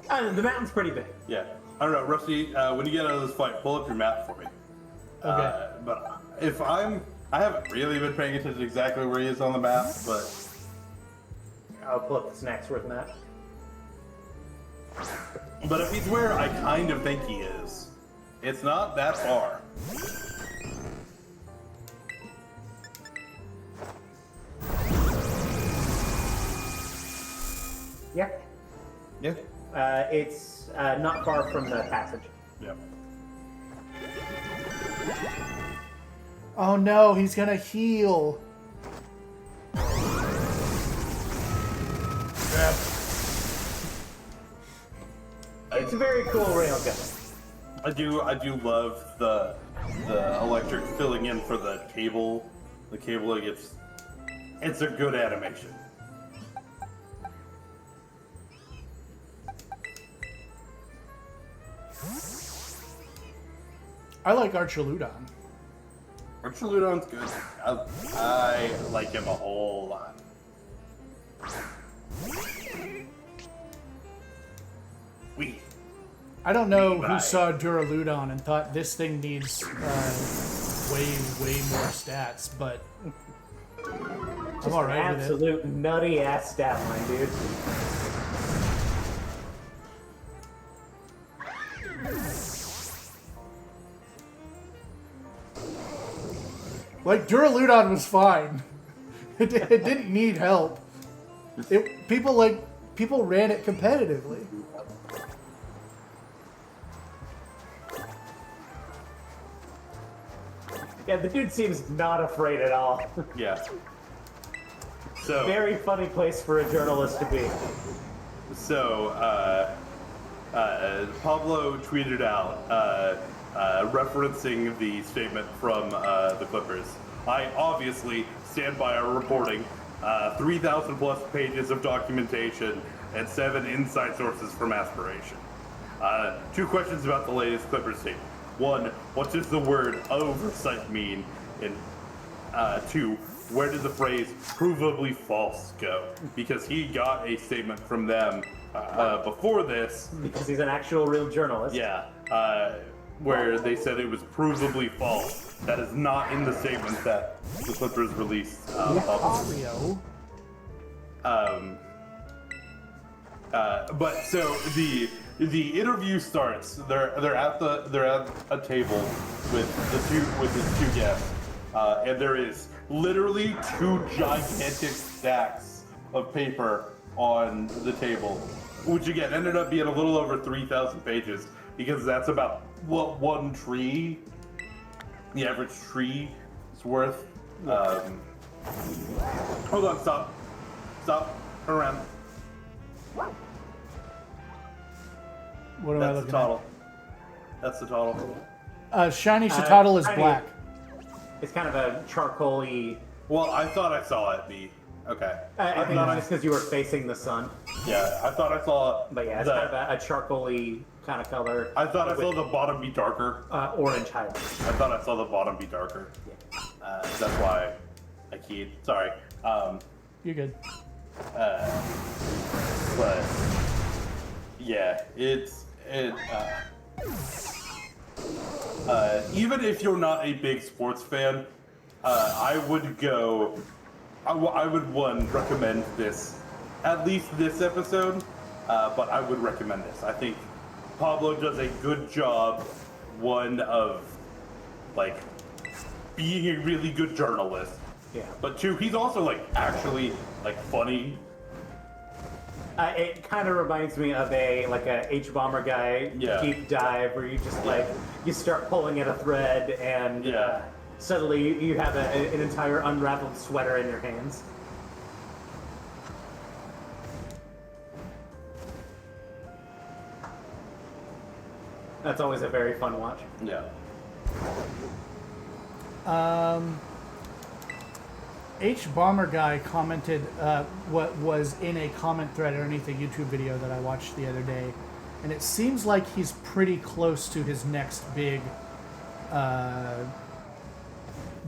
The mountain's pretty big. Yeah. I don't know, Rusty, when you get out of this fight, pull up your map for me. Okay. But if I haven't really been paying attention to exactly where he is on the map, but... I'll pull up the snacks worth map. But if he's where I kind of think he is, it's not that far. Yeah. Yeah. It's not far from the passage. Yep. Oh no, he's gonna heal. It's a very cool railgun. I do love the electric filling in for the cable. The cable it's a good animation. I like Archaludon. Archaludon's good. I like him a whole lot. I don't know Bye. who saw Duraludon and thought this thing needs way more stats, but I'm alright with it. Absolute nutty ass stat line, dude. Like, Duraludon was fine. It didn't need help. People ran it competitively. Yeah, the dude seems not afraid at all. Yeah. So Very funny place for a journalist to be. So, Pablo tweeted out, referencing the statement from the Clippers. I obviously stand by our reporting, 3,000 plus pages of documentation, and 7 inside sources from Aspiration. 2 questions about the latest Clippers statement. 1, what does the word oversight mean? And 2, where did the phrase provably false go? Because he got a statement from them before this. Because he's an actual real journalist. Yeah, where they said it was provably false. That is not in the statement that the Clippers released. Mario. But so the interview starts. They're at a table with the two guests, and there is literally 2 gigantic stacks of paper on the table, which again ended up being a little over 3,000 pages because that's about what one tree, the average tree, is worth. Hold on, stop, turn around. What am I That's the looking total. That's the total. Shiny Citadel is shiny. black. It's kind of a charcoaly. Well, I thought I saw it be. Okay. I think thought it's just because you were facing the sun. Yeah, I thought I saw. But yeah, it's kind of a charcoaly kind of color. I thought I saw the bottom be darker. Orange highlight. I thought I saw the bottom be darker. Yeah. That's why I keyed. Sorry. You're good. But yeah, even if you're not a big sports fan, I would go. I would recommend this, at least this episode. But I would recommend this. I think Pablo does a good job. One of like being a really good journalist. Yeah. But 2, he's also like actually like funny. It kind of reminds me of a H Bomber guy deep dive where you just you start pulling at a thread and suddenly you have an entire unraveled sweater in your hands. That's always a very fun watch. Yeah. H Bomber guy commented what was in a comment thread underneath a YouTube video that I watched the other day, and it seems like he's pretty close to his next big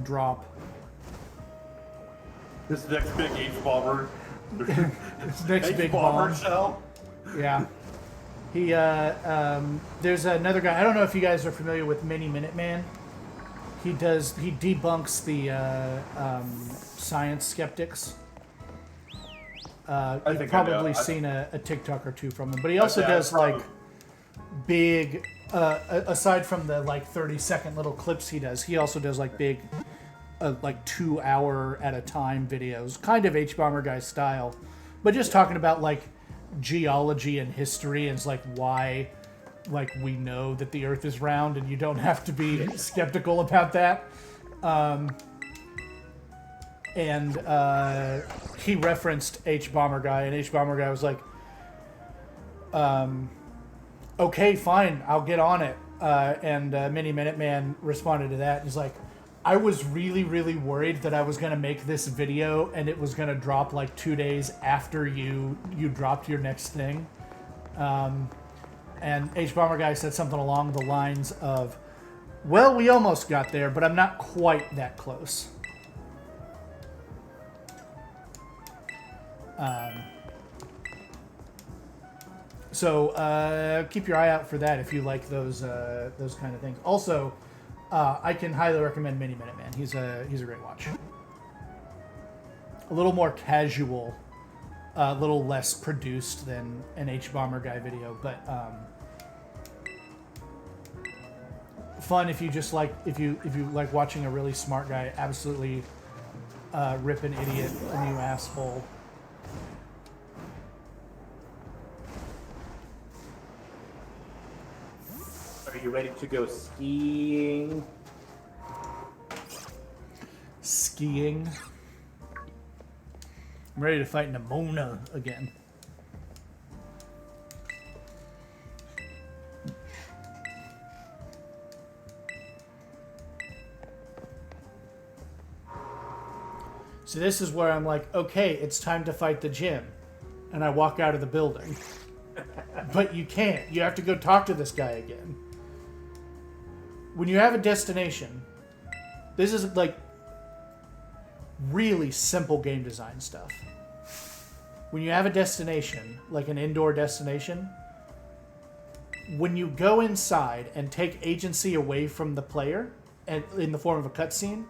drop. This next big H-bomber. His next big H-bomber bomb. shell. Yeah. He there's another guy. I don't know if you guys are familiar with Mini Minuteman. He debunks the science skeptics. You've probably seen a TikTok or 2 from him, but he also does like big. Aside from the 30-second little clips he does, he also does like big, 2 hour at a time videos, kind of H Bomber guy style, but just talking about geology and history and why we know that the Earth is round and you don't have to be skeptical about that. And he referenced H Bomber guy, and H Bomber guy was like, okay, fine, I'll get on it. And Mini Minuteman responded to that. He's like, I was really, really worried that I was going to make this video and it was going to drop 2 days after you dropped your next thing. And H Bomber guy said something along the lines of, well, we almost got there, but I'm not quite that close. So keep your eye out for that if you like those kind of things. Also, I can highly recommend Mini Minuteman. He's a great watch. A little more casual, a little less produced than an H Bomber guy video, but fun if you just like if you like watching a really smart guy absolutely rip an idiot a new asshole. Are you ready to go skiing? Skiing. I'm ready to fight Nimona again. So this is where I'm like, okay, it's time to fight the gym. And I walk out of the building. But you can't. You have to go talk to this guy again. When you have a destination, this is like really simple game design stuff. When you have a destination, like an indoor destination, when you go inside and take agency away from the player, and in the form of a cutscene,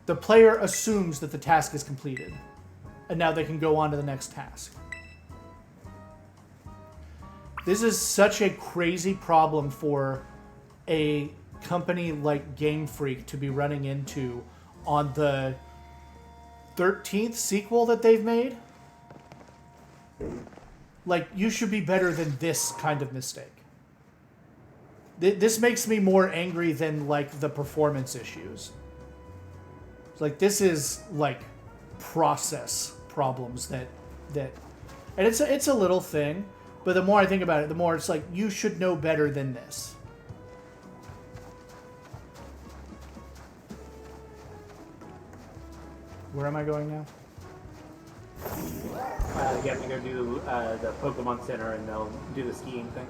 the player assumes that the task is completed, and now they can go on to the next task. This is such a crazy problem for a company like Game Freak to be running into on the 13th sequel that they've made. Like, you should be better than this kind of mistake. This makes me more angry than, like, the performance issues. Like, this is, like, process problems that and it's a little thing, but the more I think about it, the more it's like, you should know better than this. Where am I going now? You have to go do the Pokemon Center, and they'll do the skiing thing.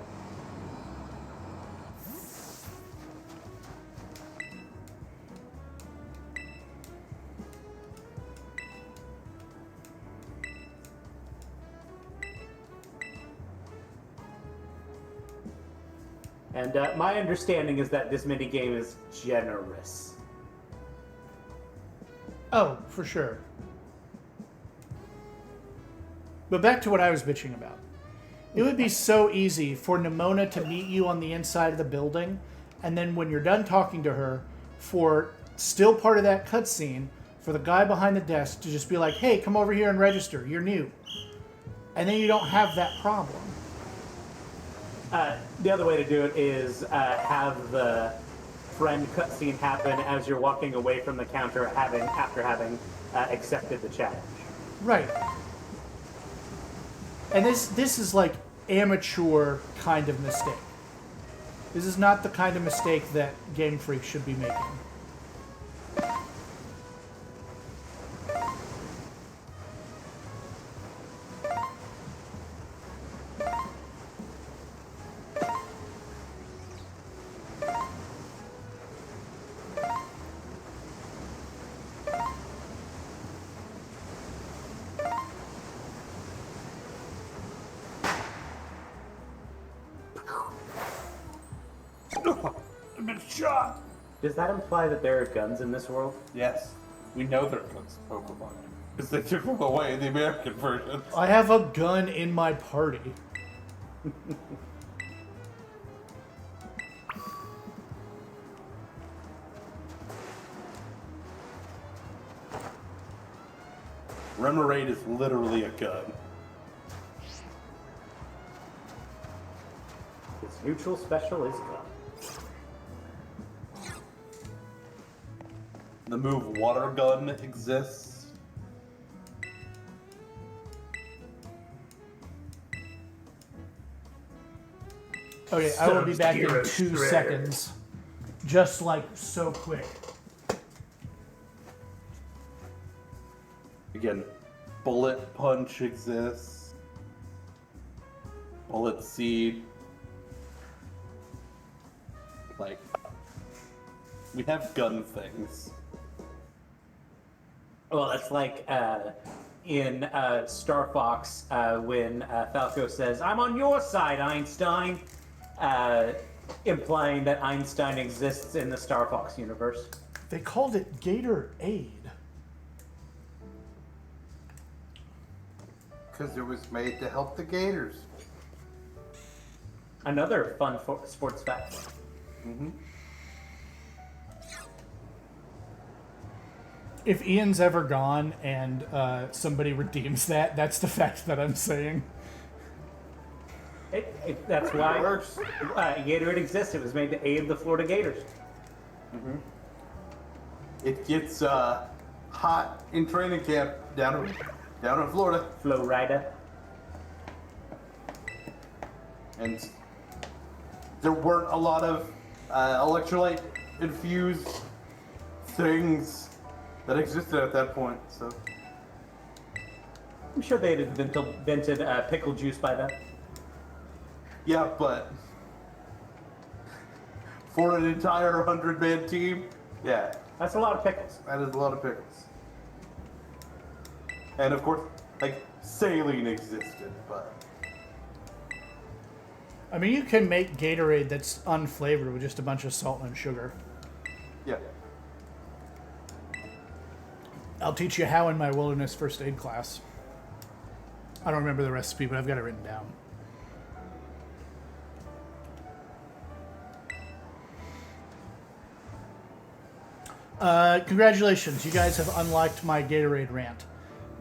And my understanding is that this minigame is generous. Oh, for sure. But back to what I was bitching about. It would be so easy for Nimona to meet you on the inside of the building, and then when you're done talking to her, for still part of that cutscene, for the guy behind the desk to just be like, hey, come over here and register, you're new. And then you don't have that problem. The other way to do it is have the friend cutscene happen as you're walking away from the counter, after having accepted the challenge. Right. And this is like amateur kind of mistake. This is not the kind of mistake that Game Freak should be making. I've been shot! Does that imply that there are guns in this world? Yes, we know they're guns, Pokemon. Because they took them away in the American version. I have a gun in my party. Remoraid is literally a gun. Its neutral special is gun. The move Water Gun exists. Okay, I will be back in 2 seconds. Just like so quick. Again, Bullet Punch exists. Bullet Seed. Like, we have gun things. Well, it's like in Star Fox when Falco says, "I'm on your side, Einstein," implying that Einstein exists in the Star Fox universe. They called it Gator Aid. Because it was made to help the Gators. Another fun sports fact. If Ian's ever gone and somebody redeems that, that's the fact that I'm saying. That's why works. Gatorade exists. It was made to aid the Florida Gators. It gets hot in training camp down in Florida, Flow Rida. and there weren't a lot of electrolyte infused things that existed at that point. So I'm sure they had invented pickle juice by then. yeah, but for an entire 100-man team, yeah, That's a lot of pickles. that is a lot of pickles. And of course, like, saline existed, but I mean, you can make Gatorade that's unflavored with just a bunch of salt and sugar. yeah. I'll teach you how in my wilderness first aid class. I don't remember the recipe, but I've got it written down. Congratulations, you guys have unlocked my Gatorade rant.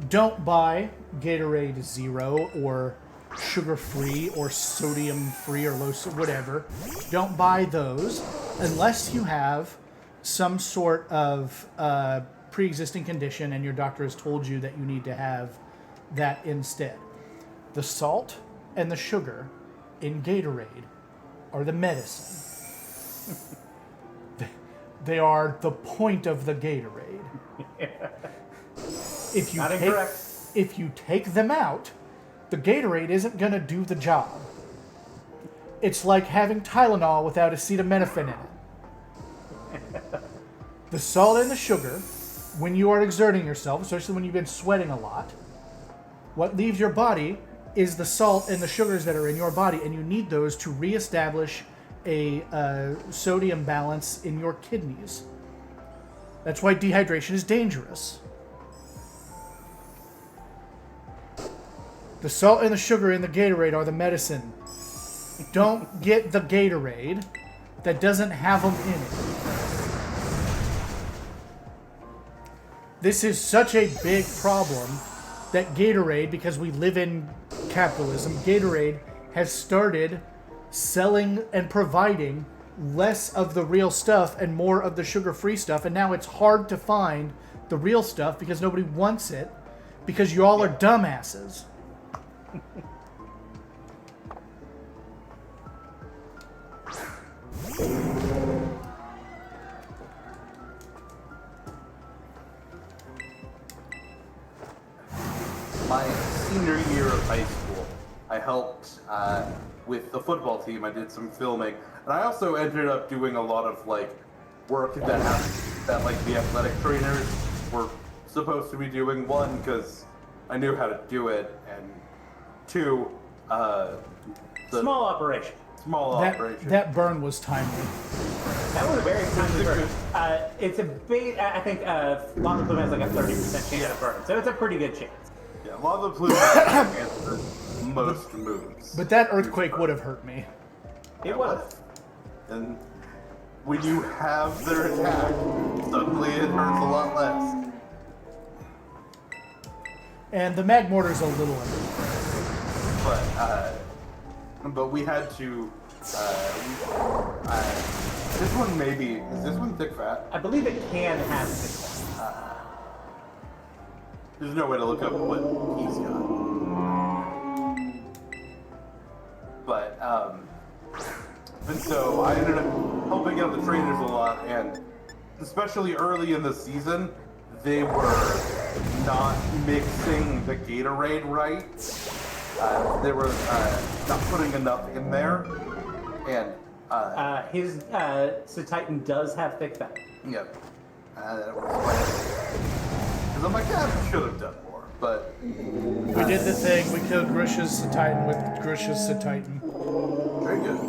Don't buy Gatorade Zero or sugar-free or sodium-free or low, whatever. Don't buy those unless you have some sort of pre-existing condition and your doctor has told you that you need to have that instead. The salt and the sugar in Gatorade are the medicine. They are the point of the Gatorade. Not incorrect. If you take them out, the Gatorade isn't going to do the job. It's like having Tylenol without acetaminophen in it. The salt and the sugar, when you are exerting yourself, especially when you've been sweating a lot, what leaves your body is the salt and the sugars that are in your body, and you need those to reestablish a sodium balance in your kidneys. That's why dehydration is dangerous. The salt and the sugar in the Gatorade are the medicine. Don't get the Gatorade that doesn't have them in it. This is such a big problem that Gatorade, because we live in capitalism, Gatorade has started selling and providing less of the real stuff and more of the sugar-free stuff, and now it's hard to find the real stuff because nobody wants it because you all are dumbasses. My senior year of high school, I helped with the football team. I did some filming, and I also ended up doing a lot of like work that like the athletic trainers were supposed to be doing. One, because I knew how to do it, and two, the Small operation. small operation. That burn was timely. That was a very timely burn. It's a big. I think Lava Plume has like a 30% chance of burn, so it's a pretty good chance. Yeah, Lava Plume answered most moves. But that earthquake would have hurt me. It was. And when you have their attack, suddenly it hurts a lot less. And the mag mortar's a little under. But we had to. This one maybe is this one thick fat? I believe it can have success. There's no way to look up what he's got. But and so I ended up helping out the trainers a lot, and especially early in the season, they were not mixing the Gatorade right. They were not putting enough in there, and His Titan does have thick fat. yep. Because I'm like, yeah, I should have done more, but We did the thing. We killed Grish's Titan with Grish's Titan. very good.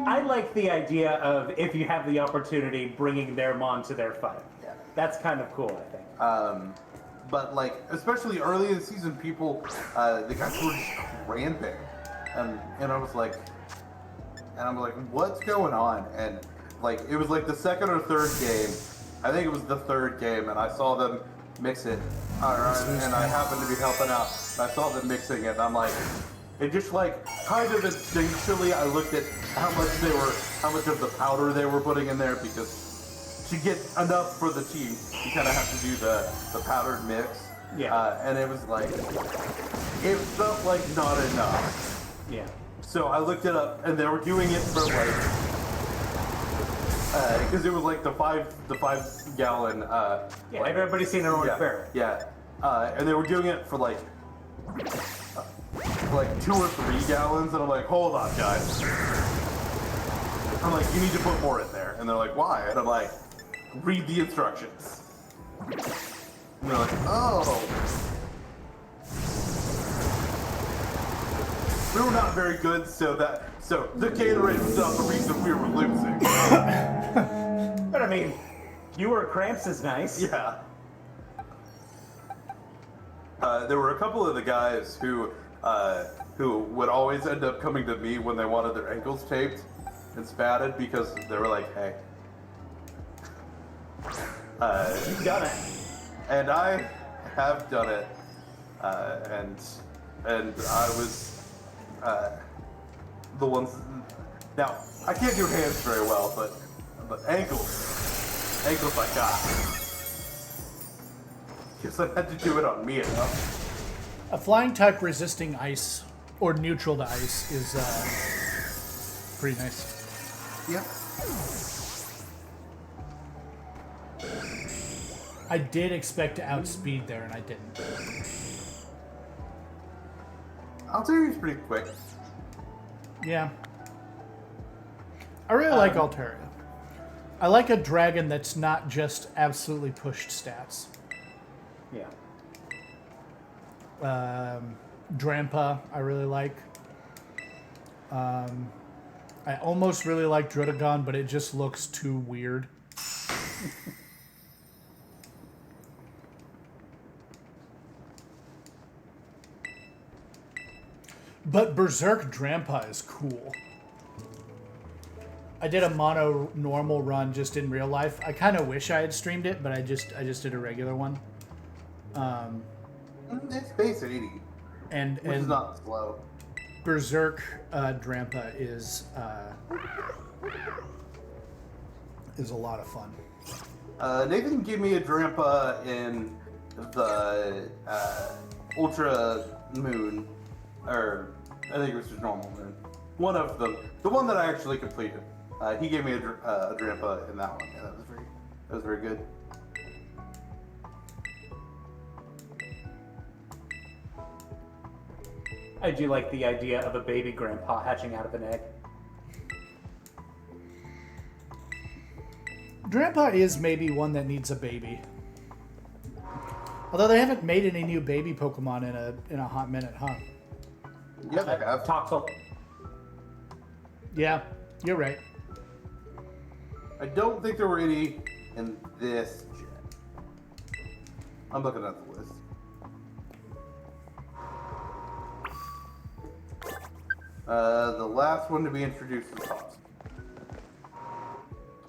I like the idea of, if you have the opportunity, bringing their mon to their fight. Yeah. That's kind of cool, I think. But like, especially early in the season, people, the guys were just ramping, and I was like, what's going on? And like, it was like the second or third game, I think it was the third game, and I saw them mix it, and I happened to be helping out. And I saw them mixing it, and I'm like, it just like kind of instinctually, I looked at how much of the powder they were putting in there, because to get enough for the team, you kind of have to do the powdered mix. Yeah. And it was like, it felt like not enough. Yeah. So I looked it up, and they were doing it for like, because it was like the 5 gallon. Yeah, like, everybody's seen an orange bear. Yeah, and they were doing it for like 2 or 3 gallons, and I'm like, hold on, guys. I'm like, you need to put more in there, and they're like, why? And I'm like, read the instructions. And they're like, oh. We were not very good, so the Gatorade was not the reason we were losing. But I mean, you were cramps is nice. Yeah. There were a couple of the guys who would always end up coming to me when they wanted their ankles taped and spatted, because they were like, hey. You've done it. And I have done it, and I was the ones. Now I can't do hands very well, but ankles I got. Because I had to do it on me enough. A flying type resisting ice or neutral to ice is pretty nice. Yep. I did expect to outspeed there, and I didn't. I'll tell you, he's pretty quick. Yeah. I really like Altaria. I like a dragon that's not just absolutely pushed stats. Yeah. Drampa, I really like. I almost really like Drotagon, but it just looks too weird. But Berserk Drampa is cool. I did a mono normal run just in real life. I kind of wish I had streamed it, but I just did a regular one. It's base 80, And which is not slow. Berserk Drampa is a lot of fun. Nathan gave me a Drampa in the Ultra Moon, or I think it was just normal moon. One of them, the one that I actually completed. He gave me a Drampa in that one, and that was very good. I do like the idea of a baby grandpa hatching out of an egg. Drampa is maybe one that needs a baby. Although they haven't made any new baby Pokemon in a hot minute, huh? Yeah, they have. Toxel. Yeah, you're right. I don't think there were any in this gen. I'm looking at the list. The last one to be introduced was Toxel.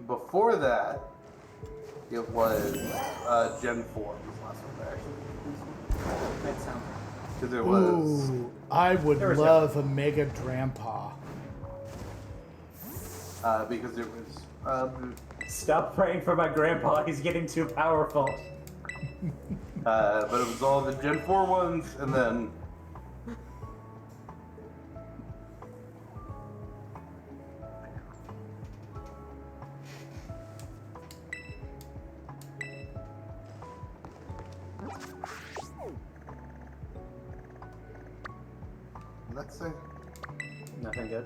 Before that, it was Gen 4 was the last one that actually introduced. That sounds. Because it was... Ooh, I would There was love a Mega Drampa. because it was... Stop praying for my grandpa. He's getting too powerful. but it was all the Gen 4 ones, and then... Let's see. Nothing good.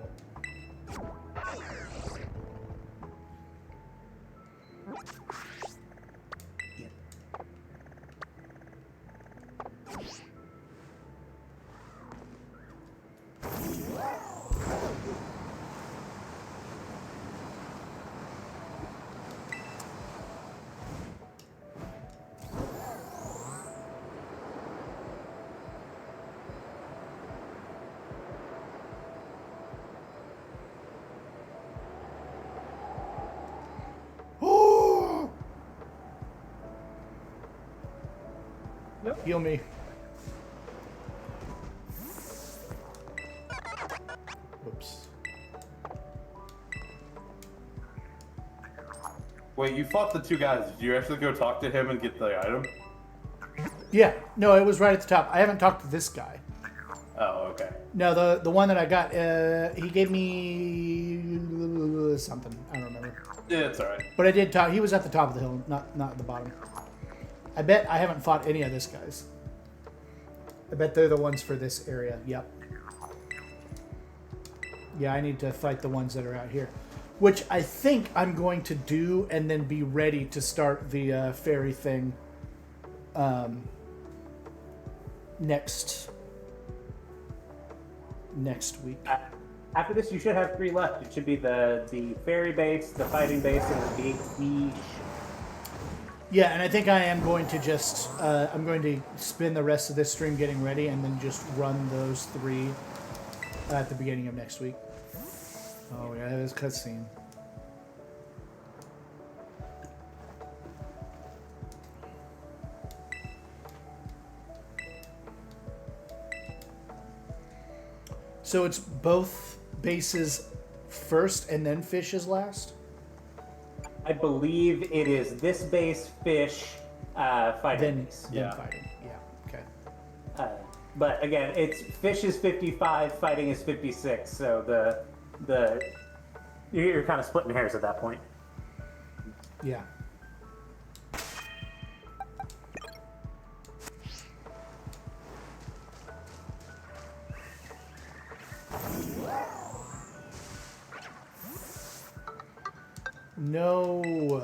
Heal me. Whoops. Wait, you fought the two guys. Did you actually go talk to him and get the item? Yeah, no, it was right at the top. I haven't talked to this guy. Oh, okay. No, the one that I got, he gave me something. I don't remember. Yeah, it's alright. But I did talk. He was at the top of the hill, not at the bottom. I bet I haven't fought any of this guys. I bet they're the ones for this area. Yep. Yeah, I need to fight the ones that are out here. Which I think I'm going to do and then be ready to start the fairy thing next week. After this, you should have 3 left. It should be the fairy base, the fighting base, and the big siege. Yeah, and I think I am going to just I'm going to spend the rest of this stream getting ready and then just run those 3 at the beginning of next week. Oh yeah, this cutscene. So it's both bases first and then fish is last? I believe it is this base, fish, fighting base. Then fighting. Yeah, okay. But again, it's fish is 55, fighting is 56. So you're kind of splitting hairs at that point. Yeah. No.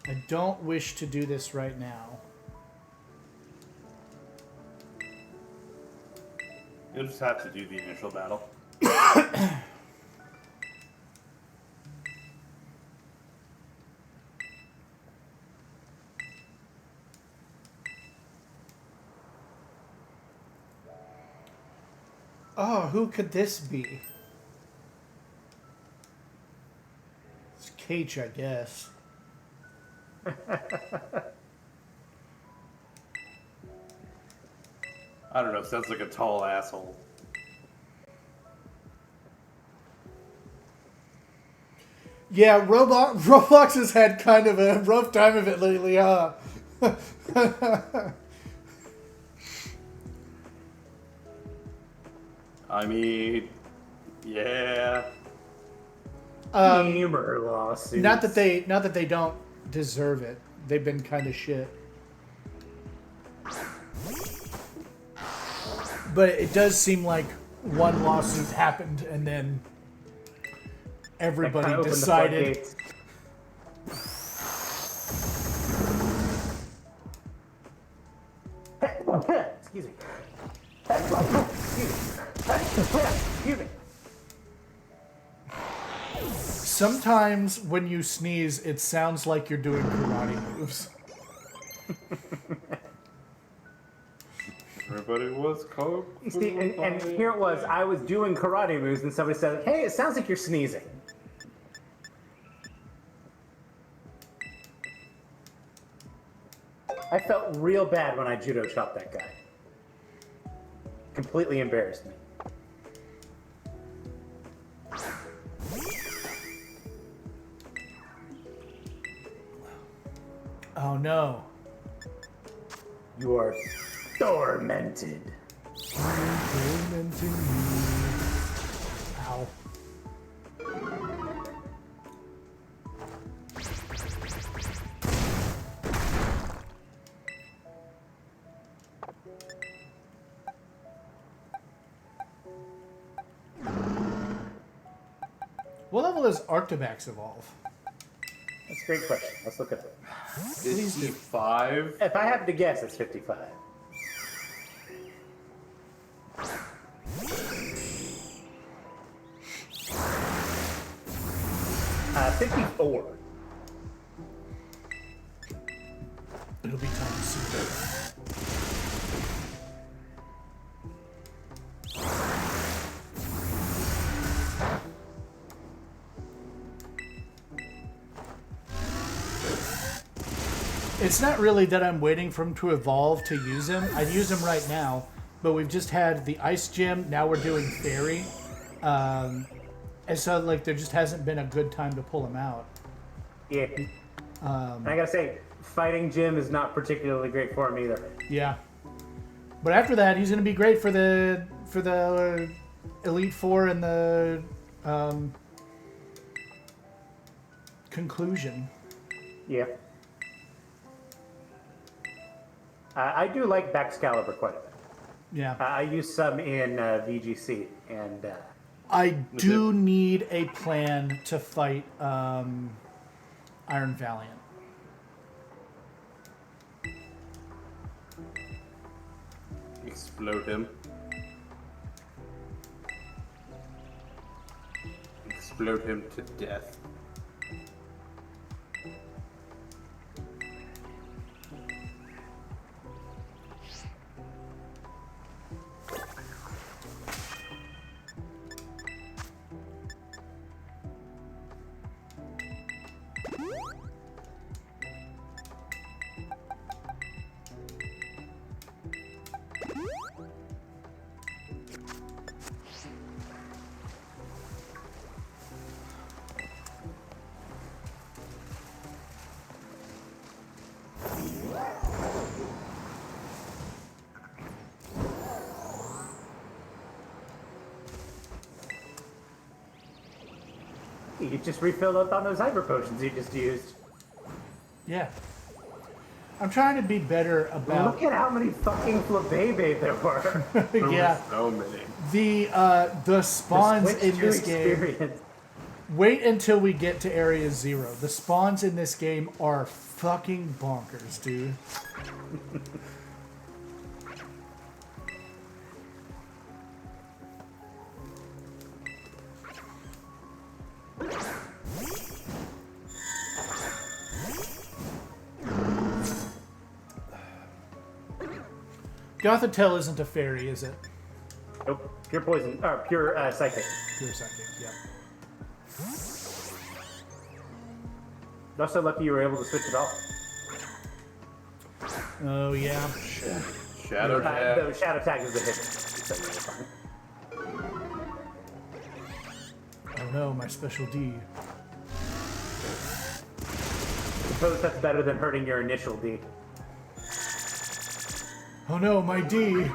I don't wish to do this right now. You'll just have to do the initial battle. Oh, who could this be? It's Cage, I guess. I don't know, sounds like a tall asshole. Yeah, Roblox has had kind of a rough time of it lately, huh? I mean, yeah. Gamer lawsuits. Not that they don't deserve it. They've been kind of shit. But it does seem like one lawsuit happened and then everybody decided. Excuse me. Excuse me. Sometimes when you sneeze, it sounds like you're doing karate moves. Everybody was coke. See, and here it was. I was doing karate moves, and somebody said, "Hey, it sounds like you're sneezing." I felt real bad when I judo chopped that guy. Completely embarrassed me. Oh no. You are tormented. Tormenting me. Ow. What level does Arctobax evolve? That's a great question. Let's look at it. 55? If I have to guess, it's 55. 54. It'll be time soon. It's not really that I'm waiting for him to evolve to use him. I'd use him right now, but we've just had the Ice Gym. Now we're doing Fairy. And so, like, there just hasn't been a good time to pull him out. Yeah. And I gotta say, Fighting Gym is not particularly great for him either. Yeah. But after that, he's going to be great for the Elite Four and the conclusion. Yeah. I do like Baxcalibur quite a bit. Yeah. I use some in VGC, and I do need a plan to fight Iron Valiant. Explode him. Explode him to death. you just refilled up on those hyper potions you just used. Yeah. I'm trying to be better about... Look at how many fucking Flabébé there were. yeah. So many. The spawns Switch in to this game... experience. Wait until we get to Area 0. The spawns in this game are fucking bonkers, dude. Gothitelle isn't a fairy, is it? Nope. Pure poison. Or pure psychic. Pure psychic, yeah. You're so lucky you were able to switch it off. Oh, yeah. Shadow tag. The shadow tag is the hit. So you're fine. Oh no, my special D. Suppose that's better than hurting your initial D. Oh no, my D.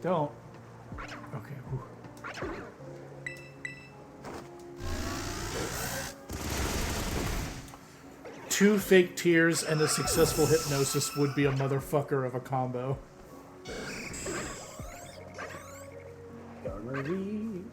Don't. Okay. Whew. Two fake tears and a successful hypnosis would be a motherfucker of a combo. Marie.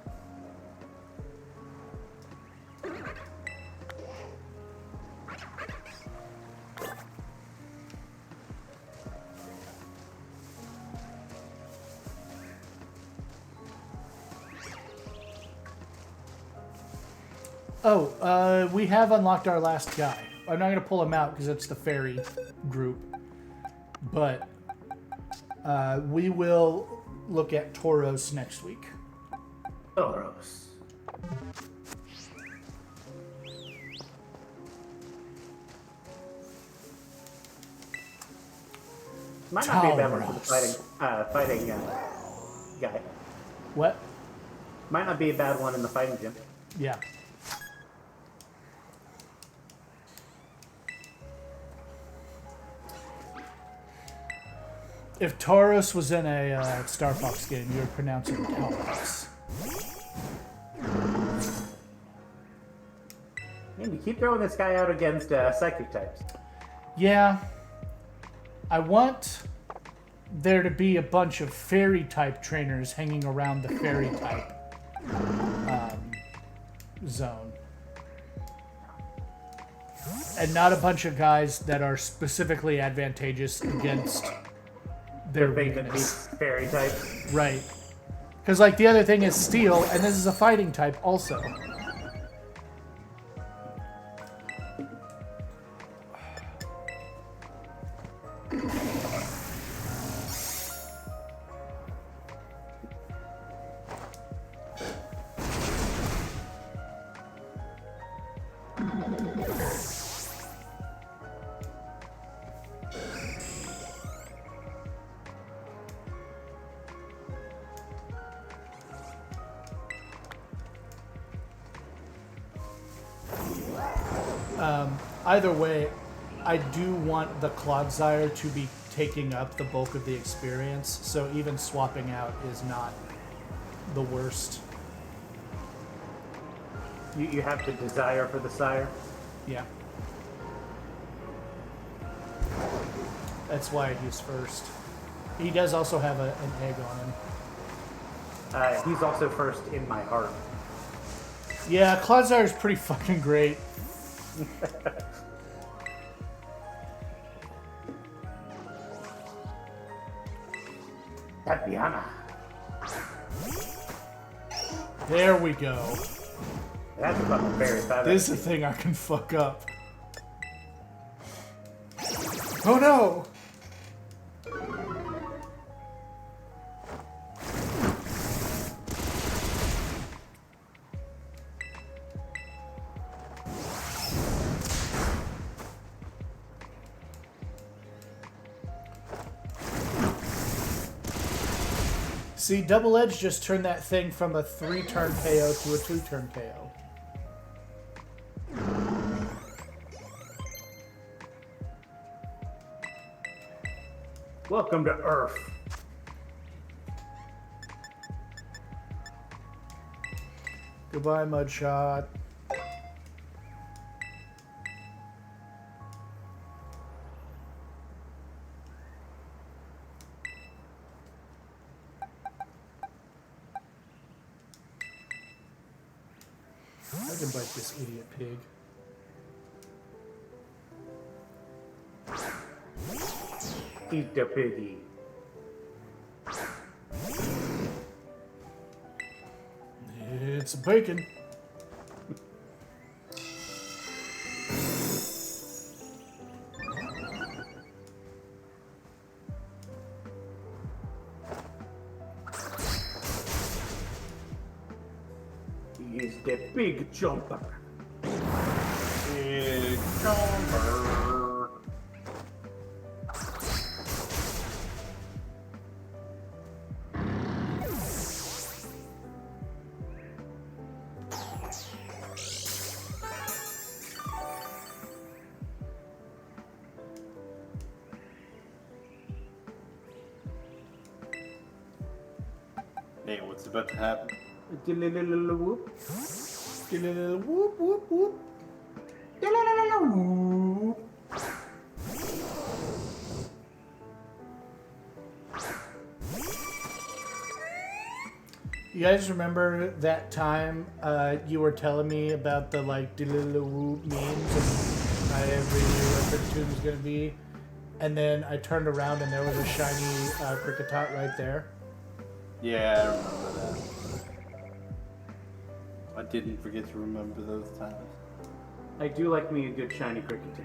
Oh, we have unlocked our last guy. I'm not going to pull him out because it's the fairy group. But we will look at Tauros next week. Tauros. Might not be a bad one for the fighting guy. What? Might not be a bad one in the fighting gym. Yeah. If Tauros was in a Star Fox game, you would pronounce it Tauros. Man, you keep throwing this guy out against psychic types. Yeah. I want there to be a bunch of fairy type trainers hanging around the fairy type zone. And not a bunch of guys that are specifically advantageous against their Thing that weakness. beats fairy type. Right. Because, like, the other thing is steel, and this is a fighting type also. either way, I do want the Clodsire to be taking up the bulk of the experience, so even swapping out is not the worst. You have the desire for the sire. Yeah. That's why he's first. He does also have an egg on him. He's also first in my heart. Yeah, Clodsire is pretty fucking great. Tatiana. There we go. That's a fucking very bad. This is a thing I can fuck up. Oh no! See, Double Edge just turned that thing from a 3-turn KO to a 2-turn KO. Welcome to Earth. Goodbye, Mudshot. I can bite this idiot pig. Eat the piggy. It's bacon. He is the big jumper. Big jumper. Hey, what's about to happen? Whoop. Whoop, whoop, whoop. You guys remember that time you were telling me about the like whoop memes and I every knew what Cricketune was going to be, and then I turned around and there was a shiny Cricketot right there? Yeah, I remember that. I didn't forget to remember those times. I do like me a good shiny Cricketune.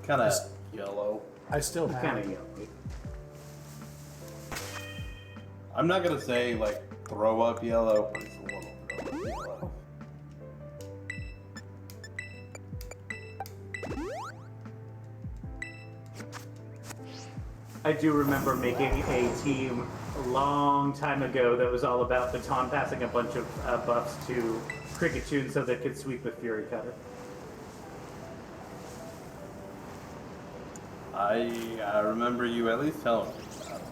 Kind of yellow. I still He's have kind of it. yellow. I'm not gonna say like throw up yellow, but it's a little throw up yellow. I do remember making a team a long time ago that was all about baton passing a bunch of buffs to Cricketune so they could sweep with Fury Cutter. I remember you at least telling me about it.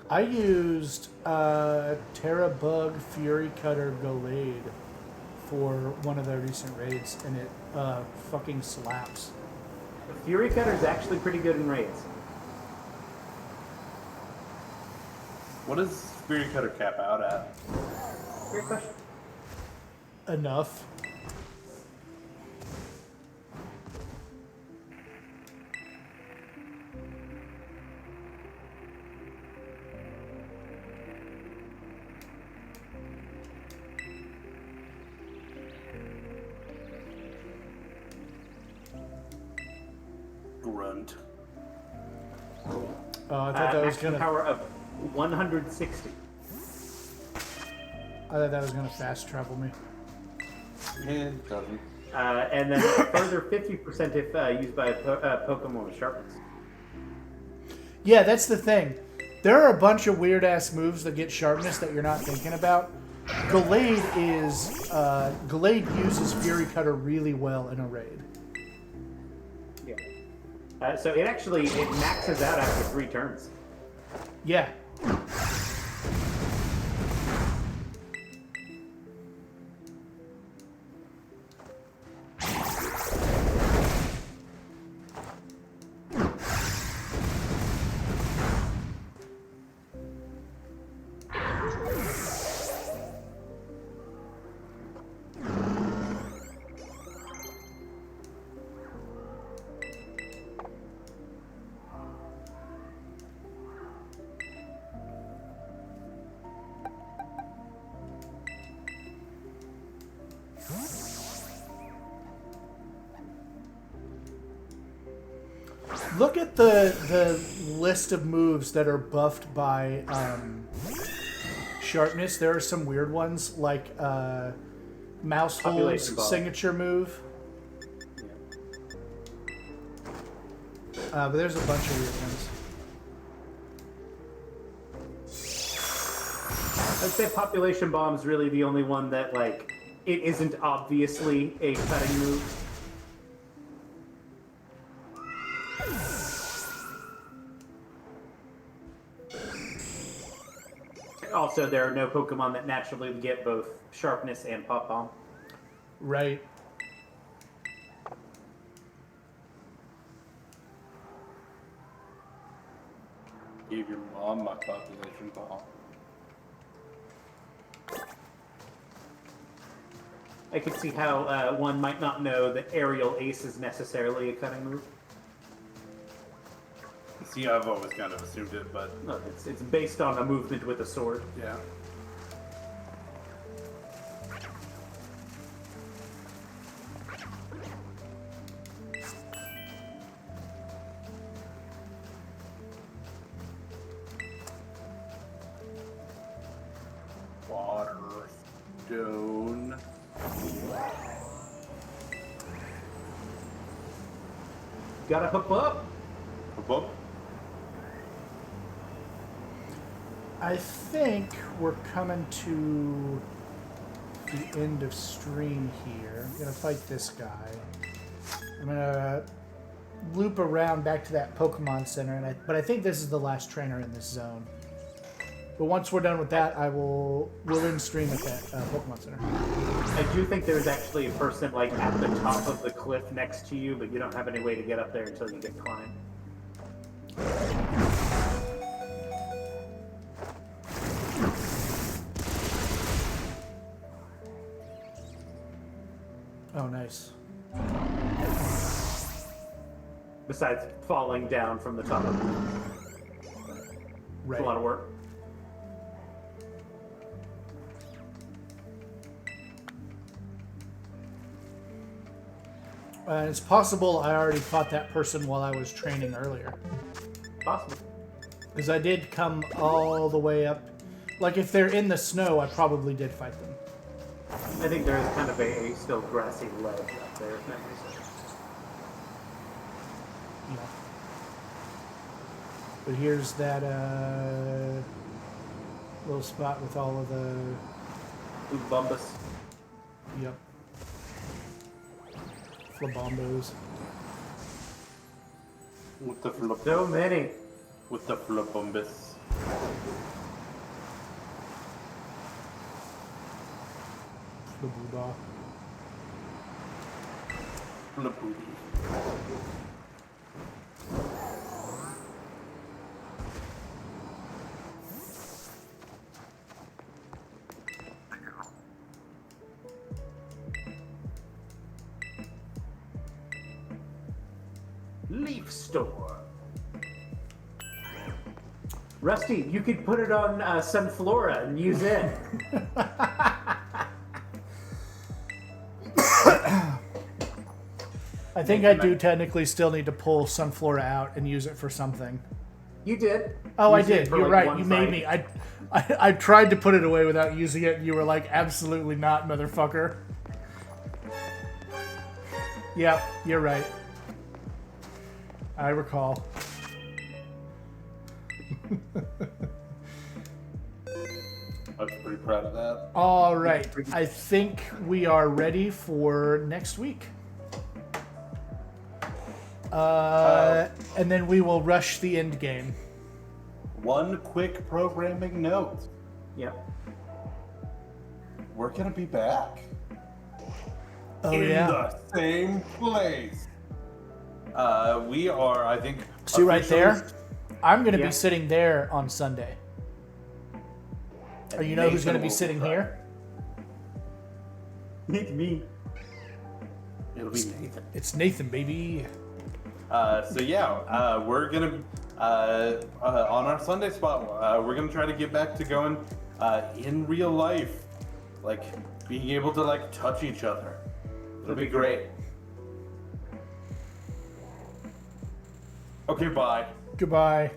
I used Terra Bug Fury Cutter Gallade for one of the recent raids, and it fucking slaps. The Fury Cutter is actually pretty good in raids. What does Spirit Cutter cap out at? Great question. Enough. Grunt. Oh, I thought that was Maximum gonna. power of 160. I thought that was gonna fast travel me. It doesn't. And then further 50% if used by a Pokemon with sharpness. Yeah, that's the thing. There are a bunch of weird ass moves that get sharpness that you're not thinking about. Gallade uses Fury Cutter really well in a raid. Yeah. So it maxes out after 3 turns. Yeah. Look at the list of moves that are buffed by sharpness. There are some weird ones, like Mouse Hole's signature move. But there's a bunch of weird ones. I'd say Population Bomb's really the only one that, like, it isn't obviously a cutting move. Also, there are no Pokemon that naturally get both Sharpness and Pop Bomb. Right. Gave your mom my population bomb. I could see how one might not know that Aerial Ace is necessarily a cutting move. See, I've always kind of assumed it, but No, it's based on a movement with a sword. yeah. Water, stone. Gotta hook up. Boop. I think we're coming to the end of stream here. I'm gonna fight this guy. I'm gonna loop around back to that Pokemon Center, but I think this is the last trainer in this zone. But once we're done with that, we'll end stream at that Pokemon Center. I do think there's actually a person like at the top of the cliff next to you, but you don't have any way to get up there until you get climbed. Oh, nice. Besides falling down from the top of it. Right. It's a lot of work. It's possible I already fought that person while I was training earlier. Possible. Because I did come all the way up. Like, if they're in the snow, I probably did fight them. I think there is kind of a still grassy ledge up there, if memory serves. Yeah. But here's that little spot with all of the... Ooh, Bumbus. Yep. Flabombos. With the flip. So many. With the flipumbus. Flabooba. Flipooby. Leaf Store. Rusty, you could put it on Sunflora and use it. I think I do technically still need to pull Sunflora out and use it for something. You did. Oh, I Use it did. for, You're like, right. one You made fight. me. I tried to put it away without using it, and you were like, absolutely not, motherfucker. Yeah, you're right. I recall. I was pretty proud of that. All right. I think we are ready for next week. And then we will rush the end game. One quick programming note. Yep. We're gonna be back. Oh, in yeah. the same place. We are, I think. See right there? officially- I'm going to Yeah. be sitting there on Sunday. Or you know who's Nathan going to be will sitting back. here? Me. It'll be Nathan. It's Nathan, baby. So yeah, we're gonna on our Sunday spot. We're gonna try to get back to going in real life, like being able to like touch each other. It'll be great. Okay, bye. Goodbye.